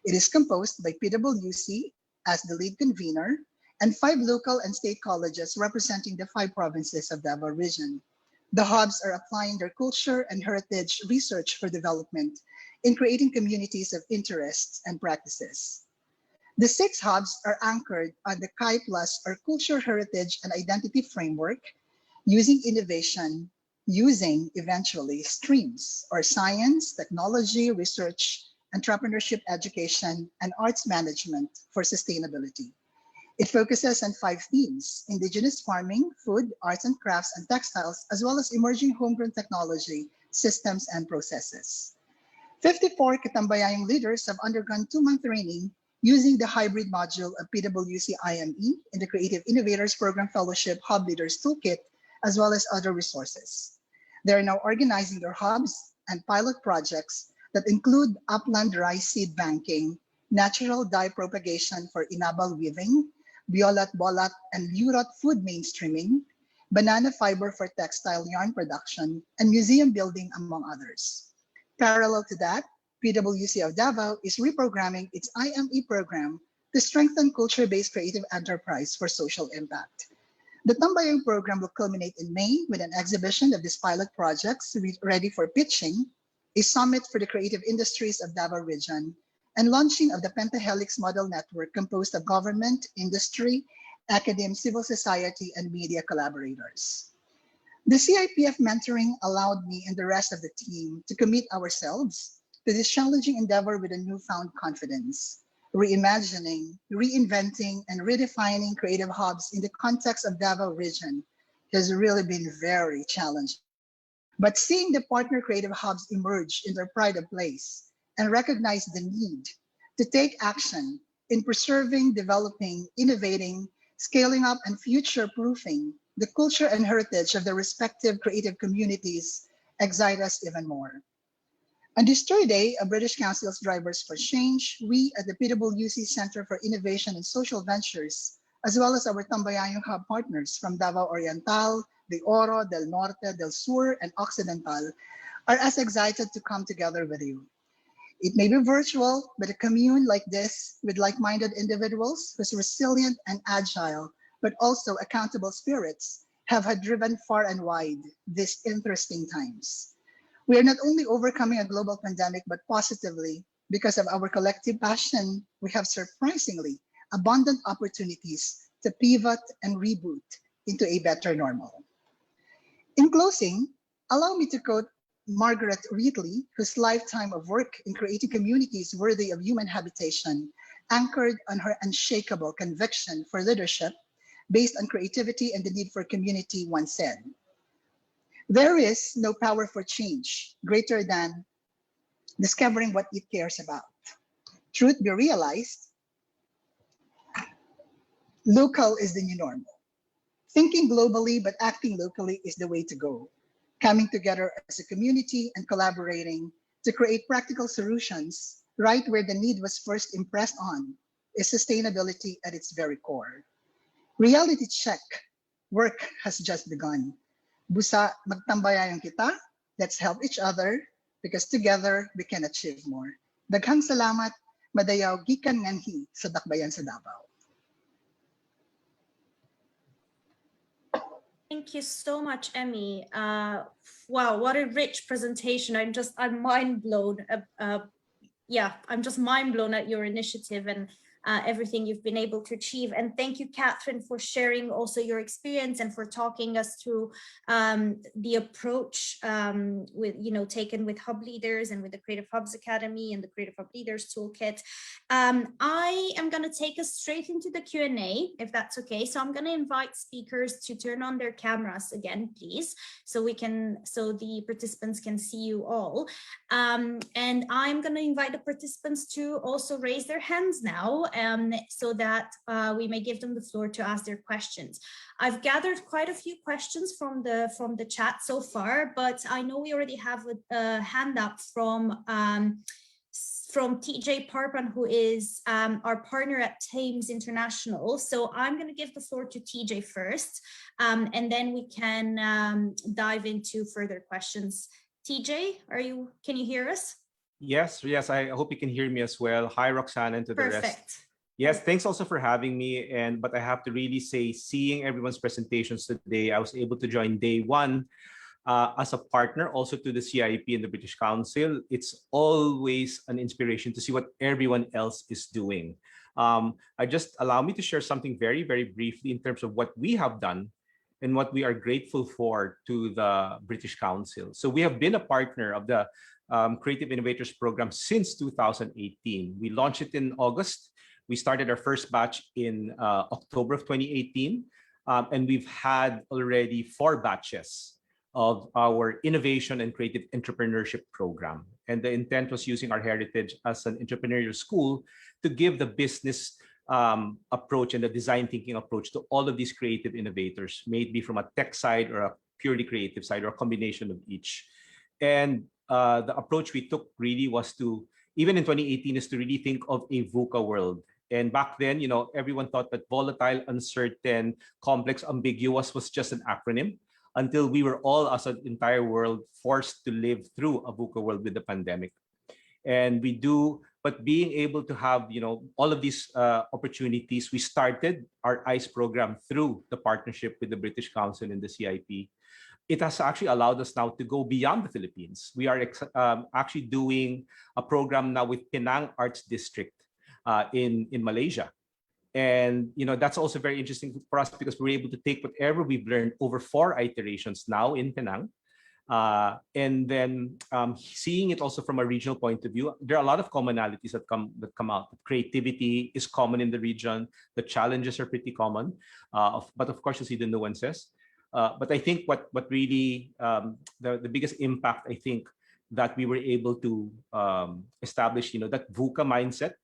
It is composed by PwC as the lead convener and 5 local and state colleges representing the 5 provinces of Davao region. The hubs are applying their culture and heritage research for development in creating communities of interests and practices. The 6 hubs are anchored on the CHI Plus, or Culture, Heritage, and Identity Framework, using innovation, using eventually streams, or science, technology, research, entrepreneurship, education, and arts management for sustainability. It focuses on 5 themes: indigenous farming, food, arts and crafts, and textiles, as well as emerging homegrown technology, systems, and processes. 54 Katambayayong leaders have undergone 2-month training using the hybrid module of PwC IME in the Creative Innovators Programme Fellowship Hub Leaders Toolkit, as well as other resources. They are now organizing their hubs and pilot projects that include upland rice seed banking, natural dye propagation for inabal weaving, biolat-bolat and lurat food mainstreaming, banana fiber for textile yarn production, and museum building, among others. Parallel to that, PwC of Davao is reprogramming its IME program to strengthen culture-based creative enterprise for social impact. The Tambayayong program will culminate in May with an exhibition of these pilot projects ready for pitching, a summit for the creative industries of Davao region, and launching of the Pentahelix Model Network composed of government, industry, academe, civil society, and media collaborators. The CIPF mentoring allowed me and the rest of the team to commit ourselves to this challenging endeavor with a newfound confidence. Reimagining, reinventing, and redefining creative hubs in the context of Davao region has really been very challenging. But seeing the partner creative hubs emerge in their pride of place and recognize the need to take action in preserving, developing, innovating, scaling up, and future-proofing the culture and heritage of the respective creative communities excite us even more. On this third day of British Council's Drivers for Change, we at the PwC Center for Innovation and Social Ventures, as well as our Tambayayong Hub partners from Davao Oriental, De Oro, Del Norte, Del Sur, and Occidental, are as excited to come together with you. It may be virtual, but a commune like this with like-minded individuals whose resilient and agile, but also accountable spirits have had driven far and wide these interesting times. We are not only overcoming a global pandemic, but positively, because of our collective passion, we have surprisingly abundant opportunities to pivot and reboot into a better normal. In closing, allow me to quote Margaret Wheatley, whose lifetime of work in creating communities worthy of human habitation, anchored on her unshakable conviction for leadership based on creativity and the need for community, once said, "There is no power for change greater than discovering what it cares about. Truth be realized, local is the new normal. Thinking globally but acting locally is the way to go. Coming together as a community and collaborating to create practical solutions right where the need was first impressed on is sustainability at its very core. Reality check, work has just begun. Busa, magtambayan kita, let's help each other because together we can achieve more. Daghang salamat, madayaw gikan nganhi sa dakbayan sa Davao." Thank you so much, Emmy. Wow, what a rich presentation. I'm mind blown. I'm just mind blown at your initiative and everything you've been able to achieve. And thank you, Catherine, for sharing also your experience and for talking us through the approach with, taken with Hub Leaders and with the Creative Hubs Academy and the Creative Hub Leaders Toolkit. I am going to take us straight into the Q&A, if that's okay. So I'm going to invite speakers to turn on their cameras again, please, so the participants can see you all. And I'm going to invite the participants to also raise their hands now, so that we may give them the floor to ask their questions. I've gathered quite a few questions from the chat so far, but I know we already have a hand up from TJ Parpan, who is our partner at Thames International. So I'm going to give the floor to TJ first, and then we can dive into further questions. TJ, can you hear us? Yes, I hope you can hear me as well. Hi, Roxana, and to the rest. Yes, thanks also for having me. But I have to really say, seeing everyone's presentations today, I was able to join day one as a partner also to the CIP and the British Council. It's always an inspiration to see what everyone else is doing. I just allow me to share something very, very briefly in terms of what we have done and what we are grateful for to the British Council. So we have been a partner of the Creative Innovators Programme since 2018. We launched it in August. We started our first batch in October of 2018, and we've had already 4 batches of our Innovation and Creative Entrepreneurship Program. And the intent was using our heritage as an entrepreneurial school to give the business approach and the design thinking approach to all of these creative innovators, maybe from a tech side or a purely creative side or a combination of each. And the approach we took really was to, even in 2018, is to really think of a VUCA world. And back then, everyone thought that volatile, uncertain, complex, ambiguous was just an acronym, until we were all, as an entire world, forced to live through a VUCA world with the pandemic. And but being able to have, all of these opportunities, we started our ICE program through the partnership with the British Council and the CIP. It has actually allowed us now to go beyond the Philippines. We are actually doing a program now with Penang Arts District in Malaysia. And that's also very interesting for us because we're able to take whatever we've learned over 4 iterations now in Penang, and then seeing it also from a regional point of view. There are a lot of commonalities that come out. Creativity is common in the region. The challenges are pretty common, but of course you see the nuances. But I think what really the biggest impact, I think, that we were able to establish, that VUCA mindset.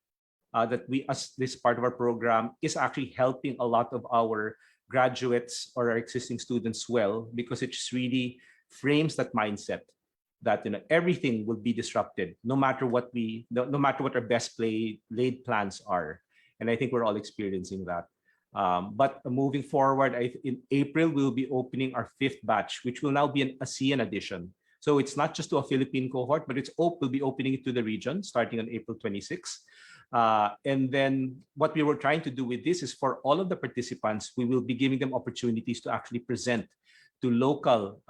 That we, as this part of our program, is actually helping a lot of our graduates or our existing students well, because it just really frames that mindset that everything will be disrupted no matter what our best laid plans are. And I think we're all experiencing that. But moving forward, in April we'll be opening our 5th batch, which will now be an ASEAN edition. So it's not just to a Philippine cohort, but we'll be opening it to the region starting on April 26. And then what we were trying to do with this is, for all of the participants, we will be giving them opportunities to actually present to local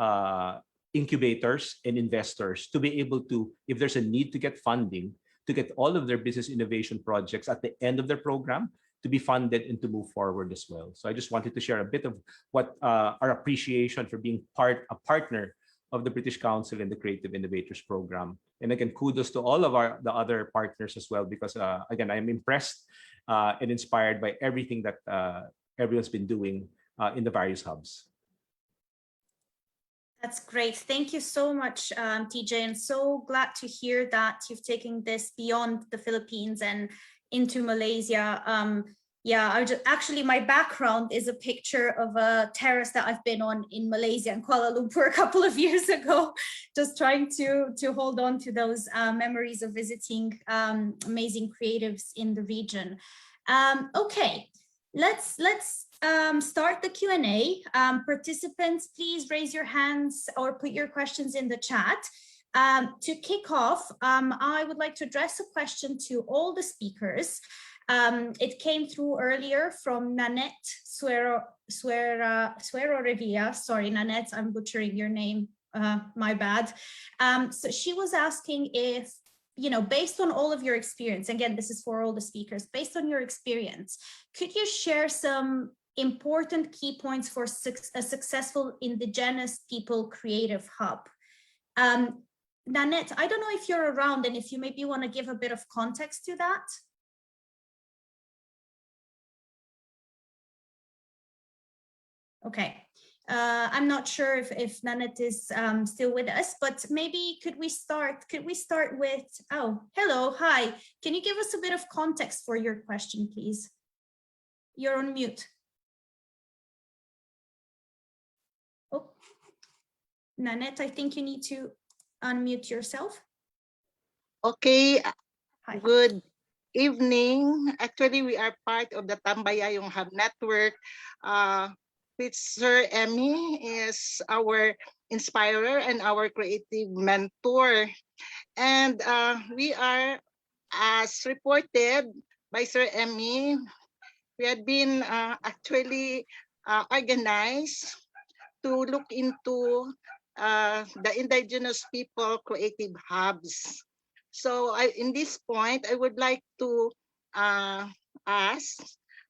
incubators and investors to be able to, if there's a need to get funding, to get all of their business innovation projects at the end of their program to be funded and to move forward as well. So I just wanted to share a bit of what our appreciation for being a partner of the British Council and the Creative Innovators Programme. And again, kudos to all of the other partners as well, because again, I'm impressed and inspired by everything that everyone's been doing in the various hubs. That's great. Thank you so much, TJ. And so glad to hear that you've taken this beyond the Philippines and into Malaysia. Yeah, actually, my background is a picture of a terrace that I've been on in Malaysia and Kuala Lumpur a couple of years ago, just trying to hold on to those memories of visiting amazing creatives in the region. Okay, let's start the Q&A. Participants, please raise your hands or put your questions in the chat. To kick off, I would like to address a question to all the speakers. It came through earlier from Nanette Suero Revilla. Sorry, Nanette, I'm butchering your name. My bad. So she was asking if based on all of your experience, again, this is for all the speakers, based on your experience, could you share some important key points for a successful Indigenous People Creative Hub? Nanette, I don't know if you're around and if you maybe want to give a bit of context to that. Okay. I'm not sure if Nanette is still with us, but maybe could we start with, oh, hello, hi. Can you give us a bit of context for your question, please? You're on mute. Oh, Nanette, I think you need to unmute yourself. Okay, hi. Good evening. Actually, we are part of the Tambayayong Hub Network. Which Sir Emmy is our inspirer and our creative mentor. And we are, as reported by Sir Emmy, we had been actually organized to look into the Indigenous People Creative Hubs. So in this point, I would like to ask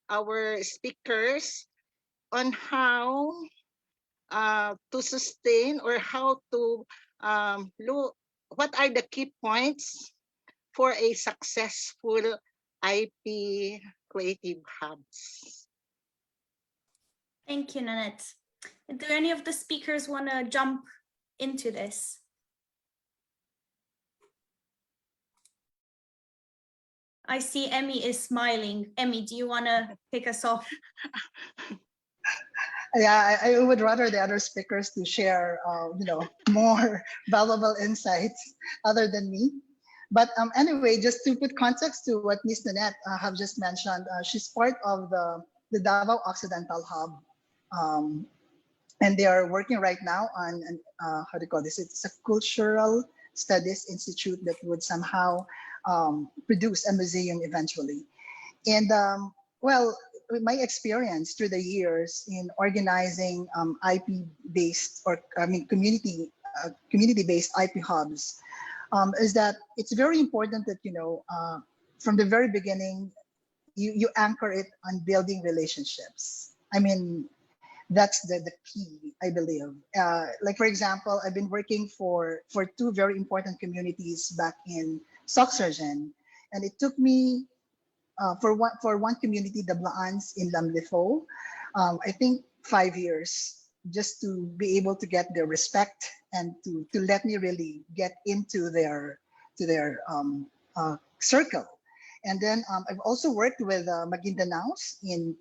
our speakers on how to sustain or how to look, what are the key points for a successful IP creative hubs? Thank you, Nanette. Do any of the speakers want to jump into this? I see Emmy is smiling. Emmy, do you want to kick us off? Yeah, I would rather the other speakers to share, more valuable insights other than me. But anyway, just to put context to what Ms. Nanette have just mentioned, she's part of the Davao Occidental Hub. And they are working right now on, how do you call this? It's a cultural studies institute that would somehow produce a museum eventually. And well, my experience through the years in organizing IP-based or community-based IP hubs is that it's very important that from the very beginning you anchor it on building relationships. I mean, that's the key, I believe. Like for example, I've been working for two very important communities back in Soxargen, and it took me for one community, the Blaans in Lamlifo, I think 5 years just to be able to get their respect and to let me really get into their circle. And then I've also worked with Maguindanaos in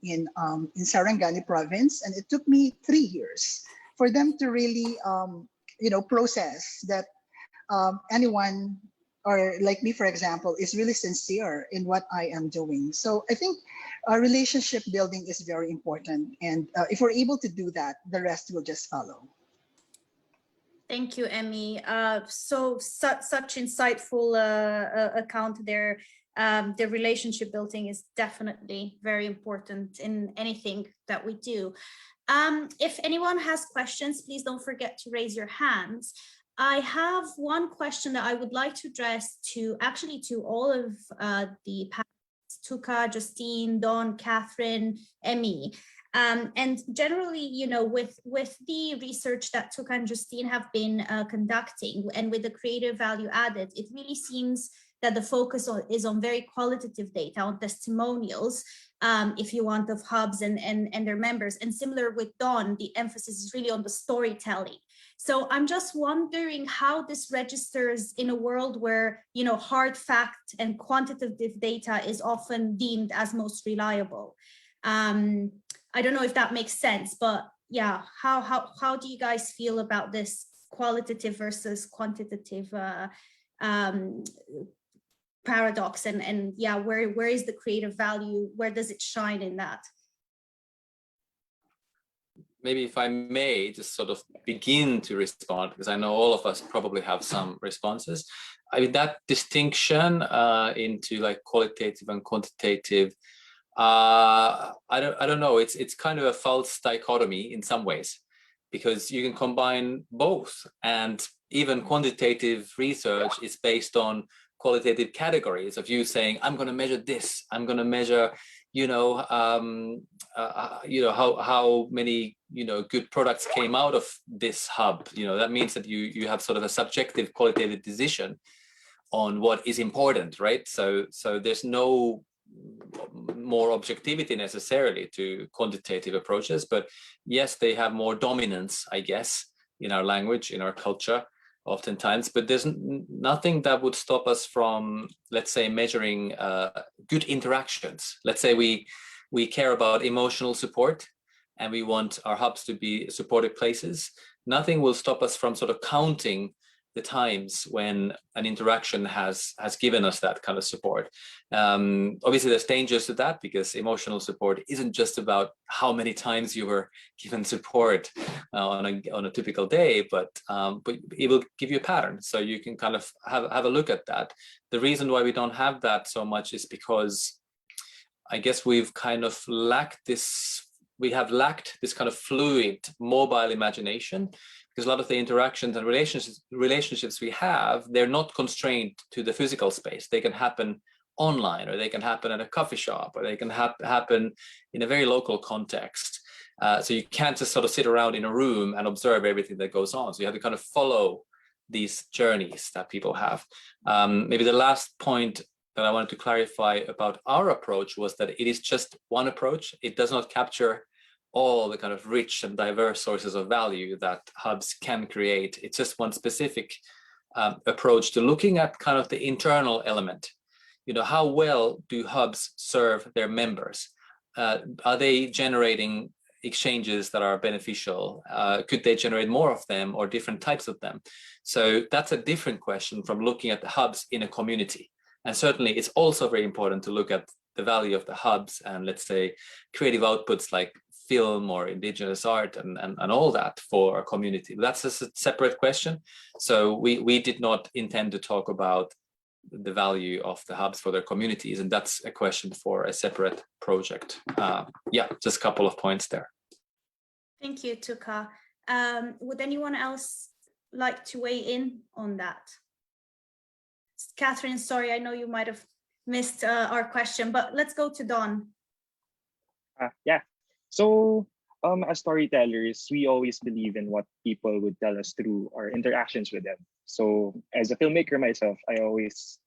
Sarangani province, and it took me 3 years for them to really process that anyone, or like me, for example, is really sincere in what I am doing. So I think relationship building is very important. And if we're able to do that, the rest will just follow. Thank you, Emmy. Such insightful account there. The relationship building is definitely very important in anything that we do. If anyone has questions, please don't forget to raise your hands. I have one question that I would like to address to all of the panelists, Tuukka, Justine, Don, Catherine, Emmy. And generally, with the research that Tuukka and Justine have been conducting and with the creative value added, it really seems that the focus is on very qualitative data, on testimonials, if you want, of hubs and their members. And similar with Don, the emphasis is really on the storytelling. So I'm just wondering how this registers in a world where, hard fact and quantitative data is often deemed as most reliable. I don't know if that makes sense, but yeah, how do you guys feel about this qualitative versus quantitative paradox, and yeah, where is the creative value? Where does it shine in that? Maybe if I may just sort of begin to respond, because I know all of us probably have some responses. I mean, that distinction into like qualitative and quantitative, I don't know. It's kind of a false dichotomy in some ways, because you can combine both, and even quantitative research is based on qualitative categories of you saying, I'm going to measure this, I'm going to measure, how many, good products came out of this hub. That means that you have sort of a subjective qualitative decision on what is important, right? So there's no more objectivity necessarily to quantitative approaches, but yes, they have more dominance, I guess, in our language, in our culture, oftentimes, but there's nothing that would stop us from, let's say, measuring good interactions. Let's say we care about emotional support and we want our hubs to be supportive places. Nothing will stop us from sort of counting the times when an interaction has given us that kind of support. Obviously, there's dangers to that because emotional support isn't just about how many times you were given support on a typical day, but it will give you a pattern, so you can kind of have a look at that. The reason why we don't have that so much is because I guess we've kind of lacked this. We have lacked this kind of fluid, mobile imagination. Because a lot of the interactions and relationships we have, they're not constrained to the physical space. They can happen online, or they can happen at a coffee shop, or they can happen in a very local context. So you can't just sort of sit around in a room and observe everything that goes on. So you have to kind of follow these journeys that people have. Maybe the last point that I wanted to clarify about our approach was that it is just one approach. It does not capture all the kind of rich and diverse sources of value that hubs can create. It's just one specific approach to looking at kind of the internal element. How well do hubs serve their members? Are they generating exchanges that are beneficial? Could they generate more of them or different types of them? So that's a different question from looking at the hubs in a community. And certainly it's also very important to look at the value of the hubs and, let's say, creative outputs like film or indigenous art and all that for a community. That's a separate question. So we did not intend to talk about the value of the hubs for their communities, and that's a question for a separate project. Just a couple of points there. Thank you, Tuukka. Would anyone else like to weigh in on that? Catherine, sorry, I know you might have missed our question, but let's go to Don. So as storytellers, we always believe in what people would tell us through our interactions with them. So as a filmmaker myself, I always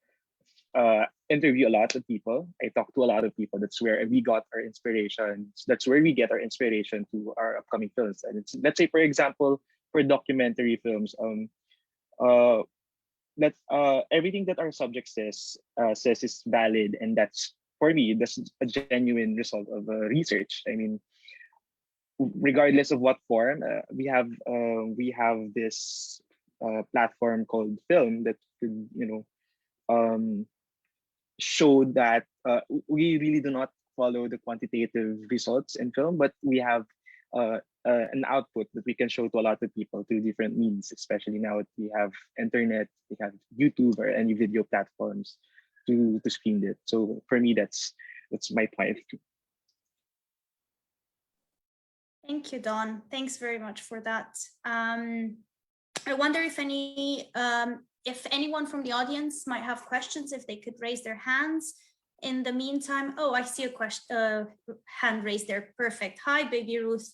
interview a lot of people. I talk to a lot of people. That's where we got our inspiration. That's where we get our inspiration to our upcoming films. And it's, let's say, for example, for documentary films, everything that our subject says is valid, and that's, for me, that's a genuine result of research. I mean, regardless of what form, we have this platform called film that could, show that we really do not follow the quantitative results in film, but we have an output that we can show to a lot of people through different means, especially now that we have internet, we have YouTube or any video platforms to screen it. So for me, that's my point. Thank you, Don. Thanks very much for that. I wonder if anyone from the audience might have questions, if they could raise their hands. In the meantime, I see a hand raised there. Perfect. Hi, Baby Ruth.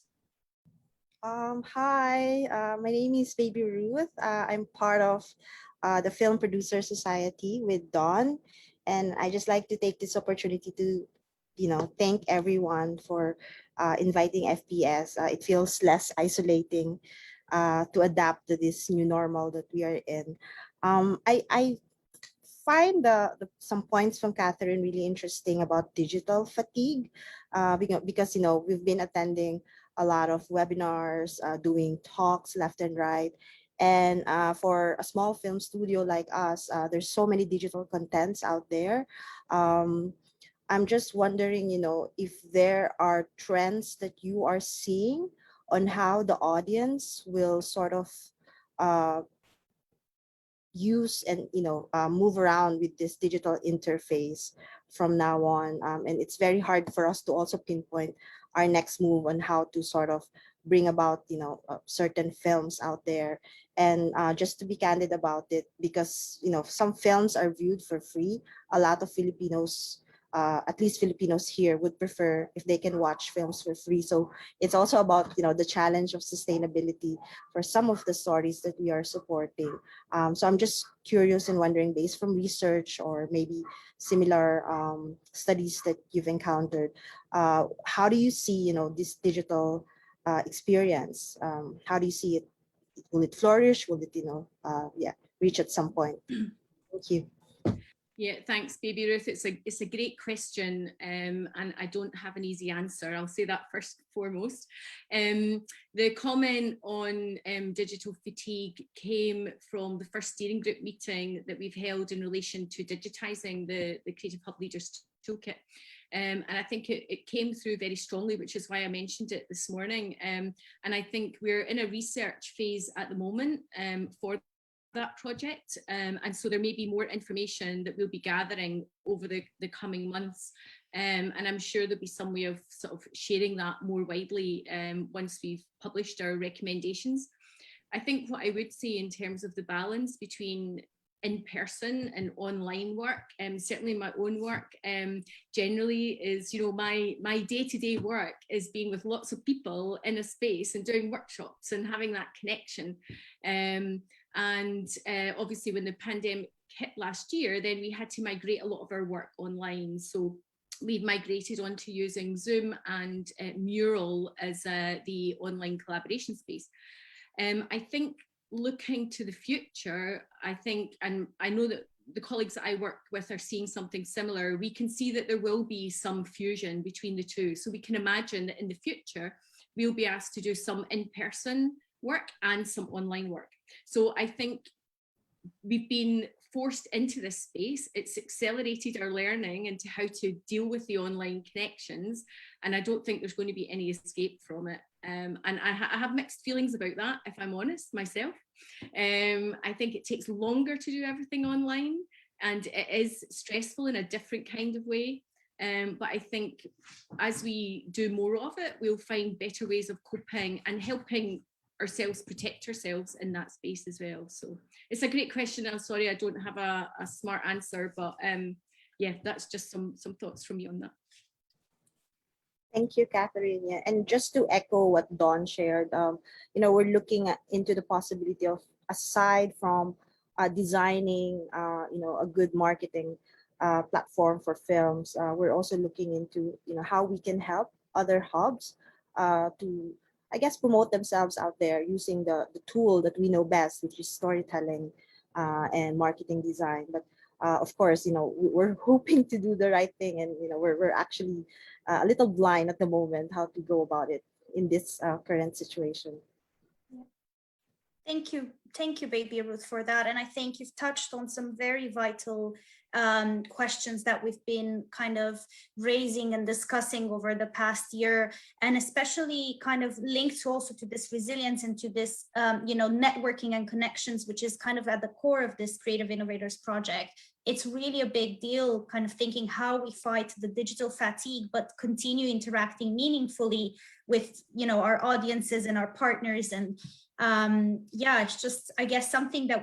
Hi, my name is Baby Ruth. I'm part of the Film Producer Society with Don, and I just like to take this opportunity to, thank everyone for inviting FPS. It feels less isolating to adapt to this new normal that we are in. I find some points from Catherine really interesting about digital fatigue, because we've been attending a lot of webinars, doing talks left and right, and for a small film studio like us, there's so many digital contents out there. I'm just wondering, if there are trends that you are seeing on how the audience will sort of use and move around with this digital interface from now on, and it's very hard for us to also pinpoint our next move on how to sort of bring about, certain films out there. And just to be candid about it, because, some films are viewed for free, a lot of Filipinos, at least Filipinos here, would prefer if they can watch films for free. So it's also about, the challenge of sustainability for some of the stories that we are supporting. So I'm just curious and wondering, based from research or maybe similar studies that you've encountered, how do you see, this digital experience? How do you see it? Will it flourish? Will it, reach at some point? Thank you. Yeah, thanks, Baby Ruth. It's a great question, and I don't have an easy answer. I'll say that first and foremost. The comment on digital fatigue came from the first steering group meeting that we've held in relation to digitising the Creative Hub Leaders Toolkit. And I think it came through very strongly, which is why I mentioned it this morning. And I think we're in a research phase at the moment for that project, and so there may be more information that we'll be gathering over the coming months, and I'm sure there'll be some way of sort of sharing that more widely once we've published our recommendations. I think what I would say in terms of the balance between in-person and online work, certainly my own work generally is, my day-to-day work is being with lots of people in a space and doing workshops and having that connection. And obviously when the pandemic hit last year, then we had to migrate a lot of our work online. So we've migrated onto using Zoom and Mural as the online collaboration space. I think looking to the future, I think, and I know that the colleagues that I work with are seeing something similar, we can see that there will be some fusion between the two. So we can imagine that in the future, we'll be asked to do some in-person work and some online work. So I think we've been forced into this space. It's accelerated our learning into how to deal with the online connections. And I don't think there's going to be any escape from it. And I have mixed feelings about that, if I'm honest, myself. I think it takes longer to do everything online, and it is stressful in a different kind of way. But I think as we do more of it, we'll find better ways of coping and helping ourselves protect ourselves in that space as well. So it's a great question. I'm sorry I don't have a smart answer, but yeah, that's just some thoughts from me on that. Thank you, Catherine. Yeah. And just to echo what Dawn shared, we're looking into the possibility of, aside from designing, a good marketing platform for films, we're also looking into, how we can help other hubs to, I guess, promote themselves out there using the tool that we know best, which is storytelling and marketing design. But of course, we're hoping to do the right thing, and we're actually a little blind at the moment how to go about it in this current situation. Thank you, Baby Ruth, for that. And I think you've touched on some very vital questions that we've been kind of raising and discussing over the past year, and especially kind of linked also to this resilience and to this, networking and connections, which is kind of at the core of this Creative Innovators project. It's really a big deal, kind of thinking how we fight the digital fatigue, but continue interacting meaningfully with, our audiences and our partners. And it's just, I guess, something that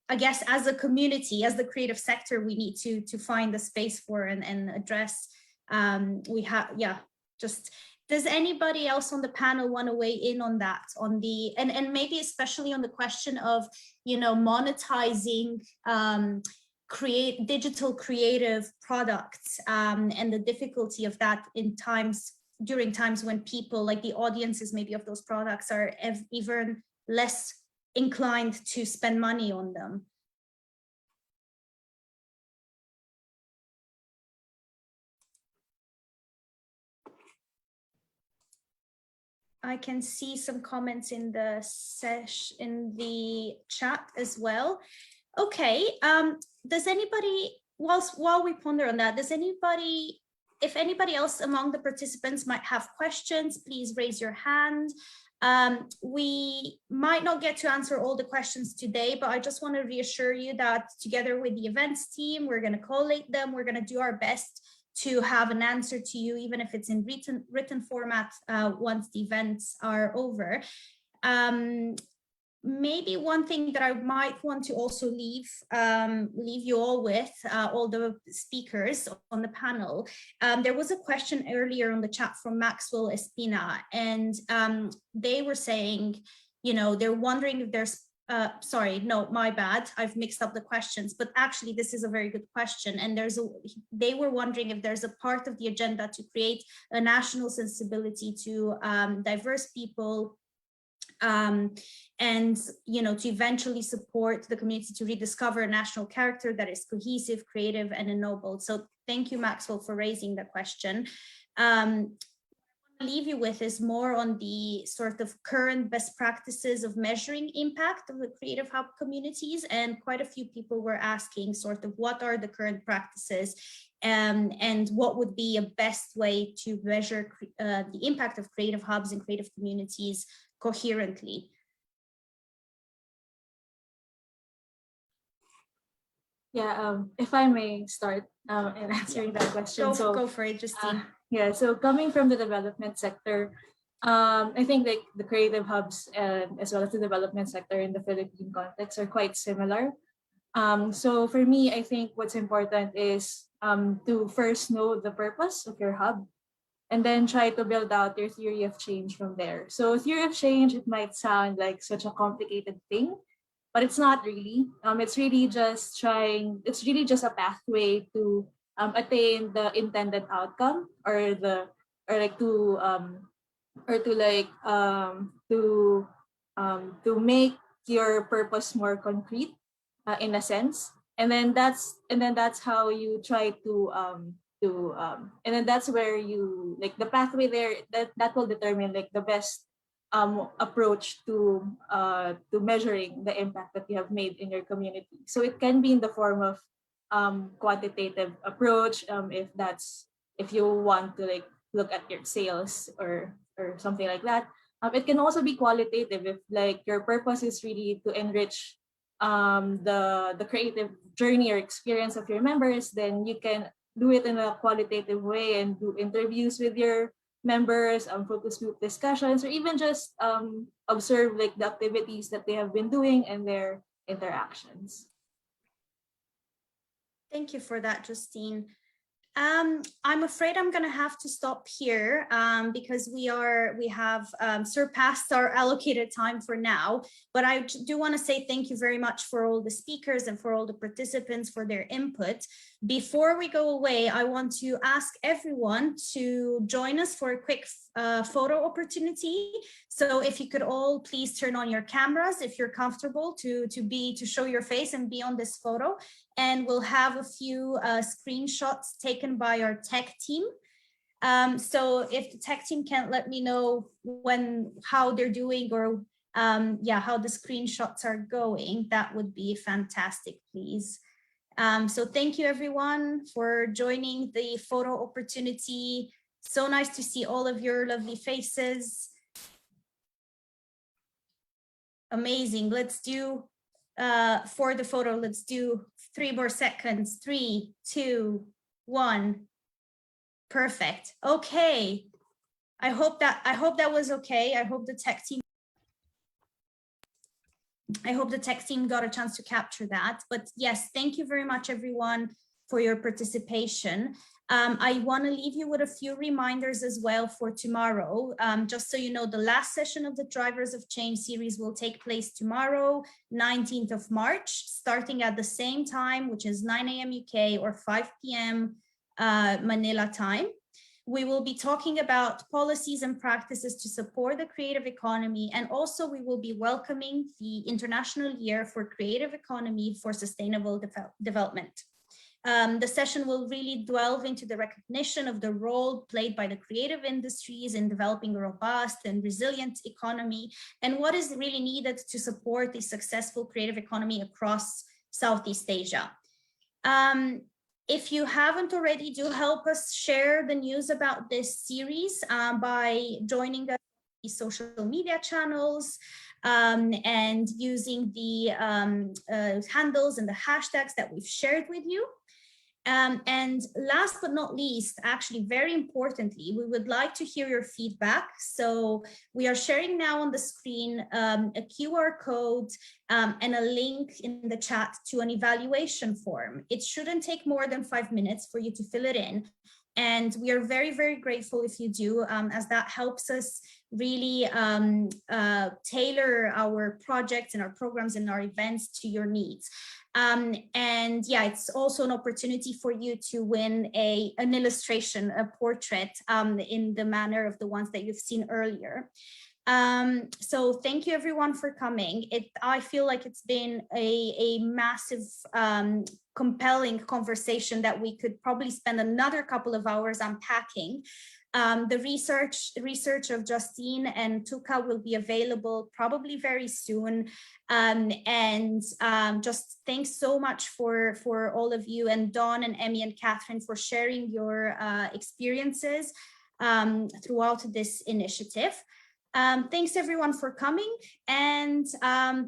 I guess as a community, as the creative sector, we need to find the space for and address. Does anybody else on the panel want to weigh in on that, and maybe especially on the question of, monetizing digital creative products and the difficulty of that during times when people, like the audiences maybe of those products, are even less inclined to spend money on them? I can see some comments in the chat as well. Okay, does anybody, while we ponder on that, if anybody else among the participants might have questions, please raise your hand. We might not get to answer all the questions today, but I just want to reassure you that together with the events team, we're going to collate them. We're going to do our best to have an answer to you, even if it's in written format once the events are over. Maybe one thing that I might want to also leave you all with, all the speakers on the panel. There was a question earlier on the chat from Maxwell Espina, and they were saying, you know, they're wondering if there's, sorry, no, my bad, I've mixed up the questions, but actually this is a very good question. And they were wondering if there's a part of the agenda to create a national sensibility to diverse people, and, you know, to eventually support the community to rediscover a national character that is cohesive, creative, and ennobled. So thank you, Maxwell, for raising the question. What I want to leave you with is more on the sort of current best practices of measuring impact of the Creative Hub communities. And quite a few people were asking sort of what are the current practices, and what would be a best way to measure the impact of Creative Hubs and creative communities coherently. Yeah, if I may start in answering that question. Go for it, Justine. Yeah, so coming from the development sector, I think like the creative hubs as well as the development sector in the Philippine context are quite similar. So for me, I think what's important is to first know the purpose of your hub, and then try to build out your theory of change from there. So theory of change, it might sound like such a complicated thing, but it's not really. It's really just a pathway to attain the intended outcome, or to make your purpose more concrete in a sense. And then that's how you try to and then that's where you like the pathway there that will determine like the best approach to measuring the impact that you have made in your community. So it can be in the form of quantitative approach, if you want to like look at your sales or something like that. It can also be qualitative if like your purpose is really to enrich the creative journey or experience of your members. Then you can do it in a qualitative way and do interviews with your members, focus group discussions, or even just observe like the activities that they have been doing and their interactions. Thank you for that, Justine. I'm afraid I'm going to have to stop here because we have surpassed our allocated time for now. But I do want to say thank you very much for all the speakers and for all the participants for their input. Before we go away, I want to ask everyone to join us for a quick photo opportunity. So if you could all please turn on your cameras if you're comfortable to show your face and be on this photo. And we'll have a few screenshots taken by our tech team. So if the tech team can let me know how they're doing, or how the screenshots are going, that would be fantastic, please. So thank you everyone for joining the photo opportunity. So nice to see all of your lovely faces. Amazing. Let's do for the photo, let's do 3 more seconds. 3, 2, 1. Perfect. Okay. I hope that was okay. I hope the tech team got a chance to capture that. But yes, thank you very much, everyone, for your participation. I want to leave you with a few reminders as well for tomorrow. Just so you know, the last session of the Drivers of Change series will take place tomorrow, 19th of March, starting at the same time, which is 9 a.m. UK or 5 p.m. Manila time. We will be talking about policies and practices to support the creative economy, and also we will be welcoming the International Year for Creative Economy for Sustainable Development. The session will really delve into the recognition of the role played by the creative industries in developing a robust and resilient economy, and what is really needed to support a successful creative economy across Southeast Asia. If you haven't already, do help us share the news about this series by joining us on the social media channels and using the handles and the hashtags that we've shared with you. And last but not least, actually very importantly, we would like to hear your feedback. So we are sharing now on the screen a QR code and a link in the chat to an evaluation form. It shouldn't take more than 5 minutes for you to fill it in. And we are very, very grateful if you do, as that helps us really tailor our projects and our programs and our events to your needs. And yeah, it's also an opportunity for you to win an illustration, a portrait in the manner of the ones that you've seen earlier. So thank you everyone for coming. I feel like it's been a massive, compelling conversation that we could probably spend another couple of hours unpacking. The research of Justine and Tuukka will be available probably very soon. Just thanks so much for all of you, and Dawn and Emmy and Catherine for sharing your experiences throughout this initiative. Thanks everyone for coming, and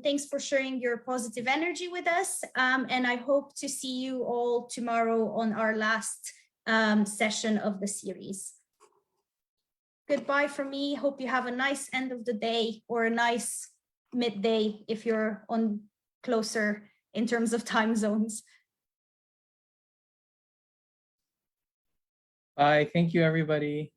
thanks for sharing your positive energy with us. And I hope to see you all tomorrow on our last session of the series. Goodbye from me. Hope you have a nice end of the day, or a nice midday if you're on closer in terms of time zones. Bye. Thank you, everybody.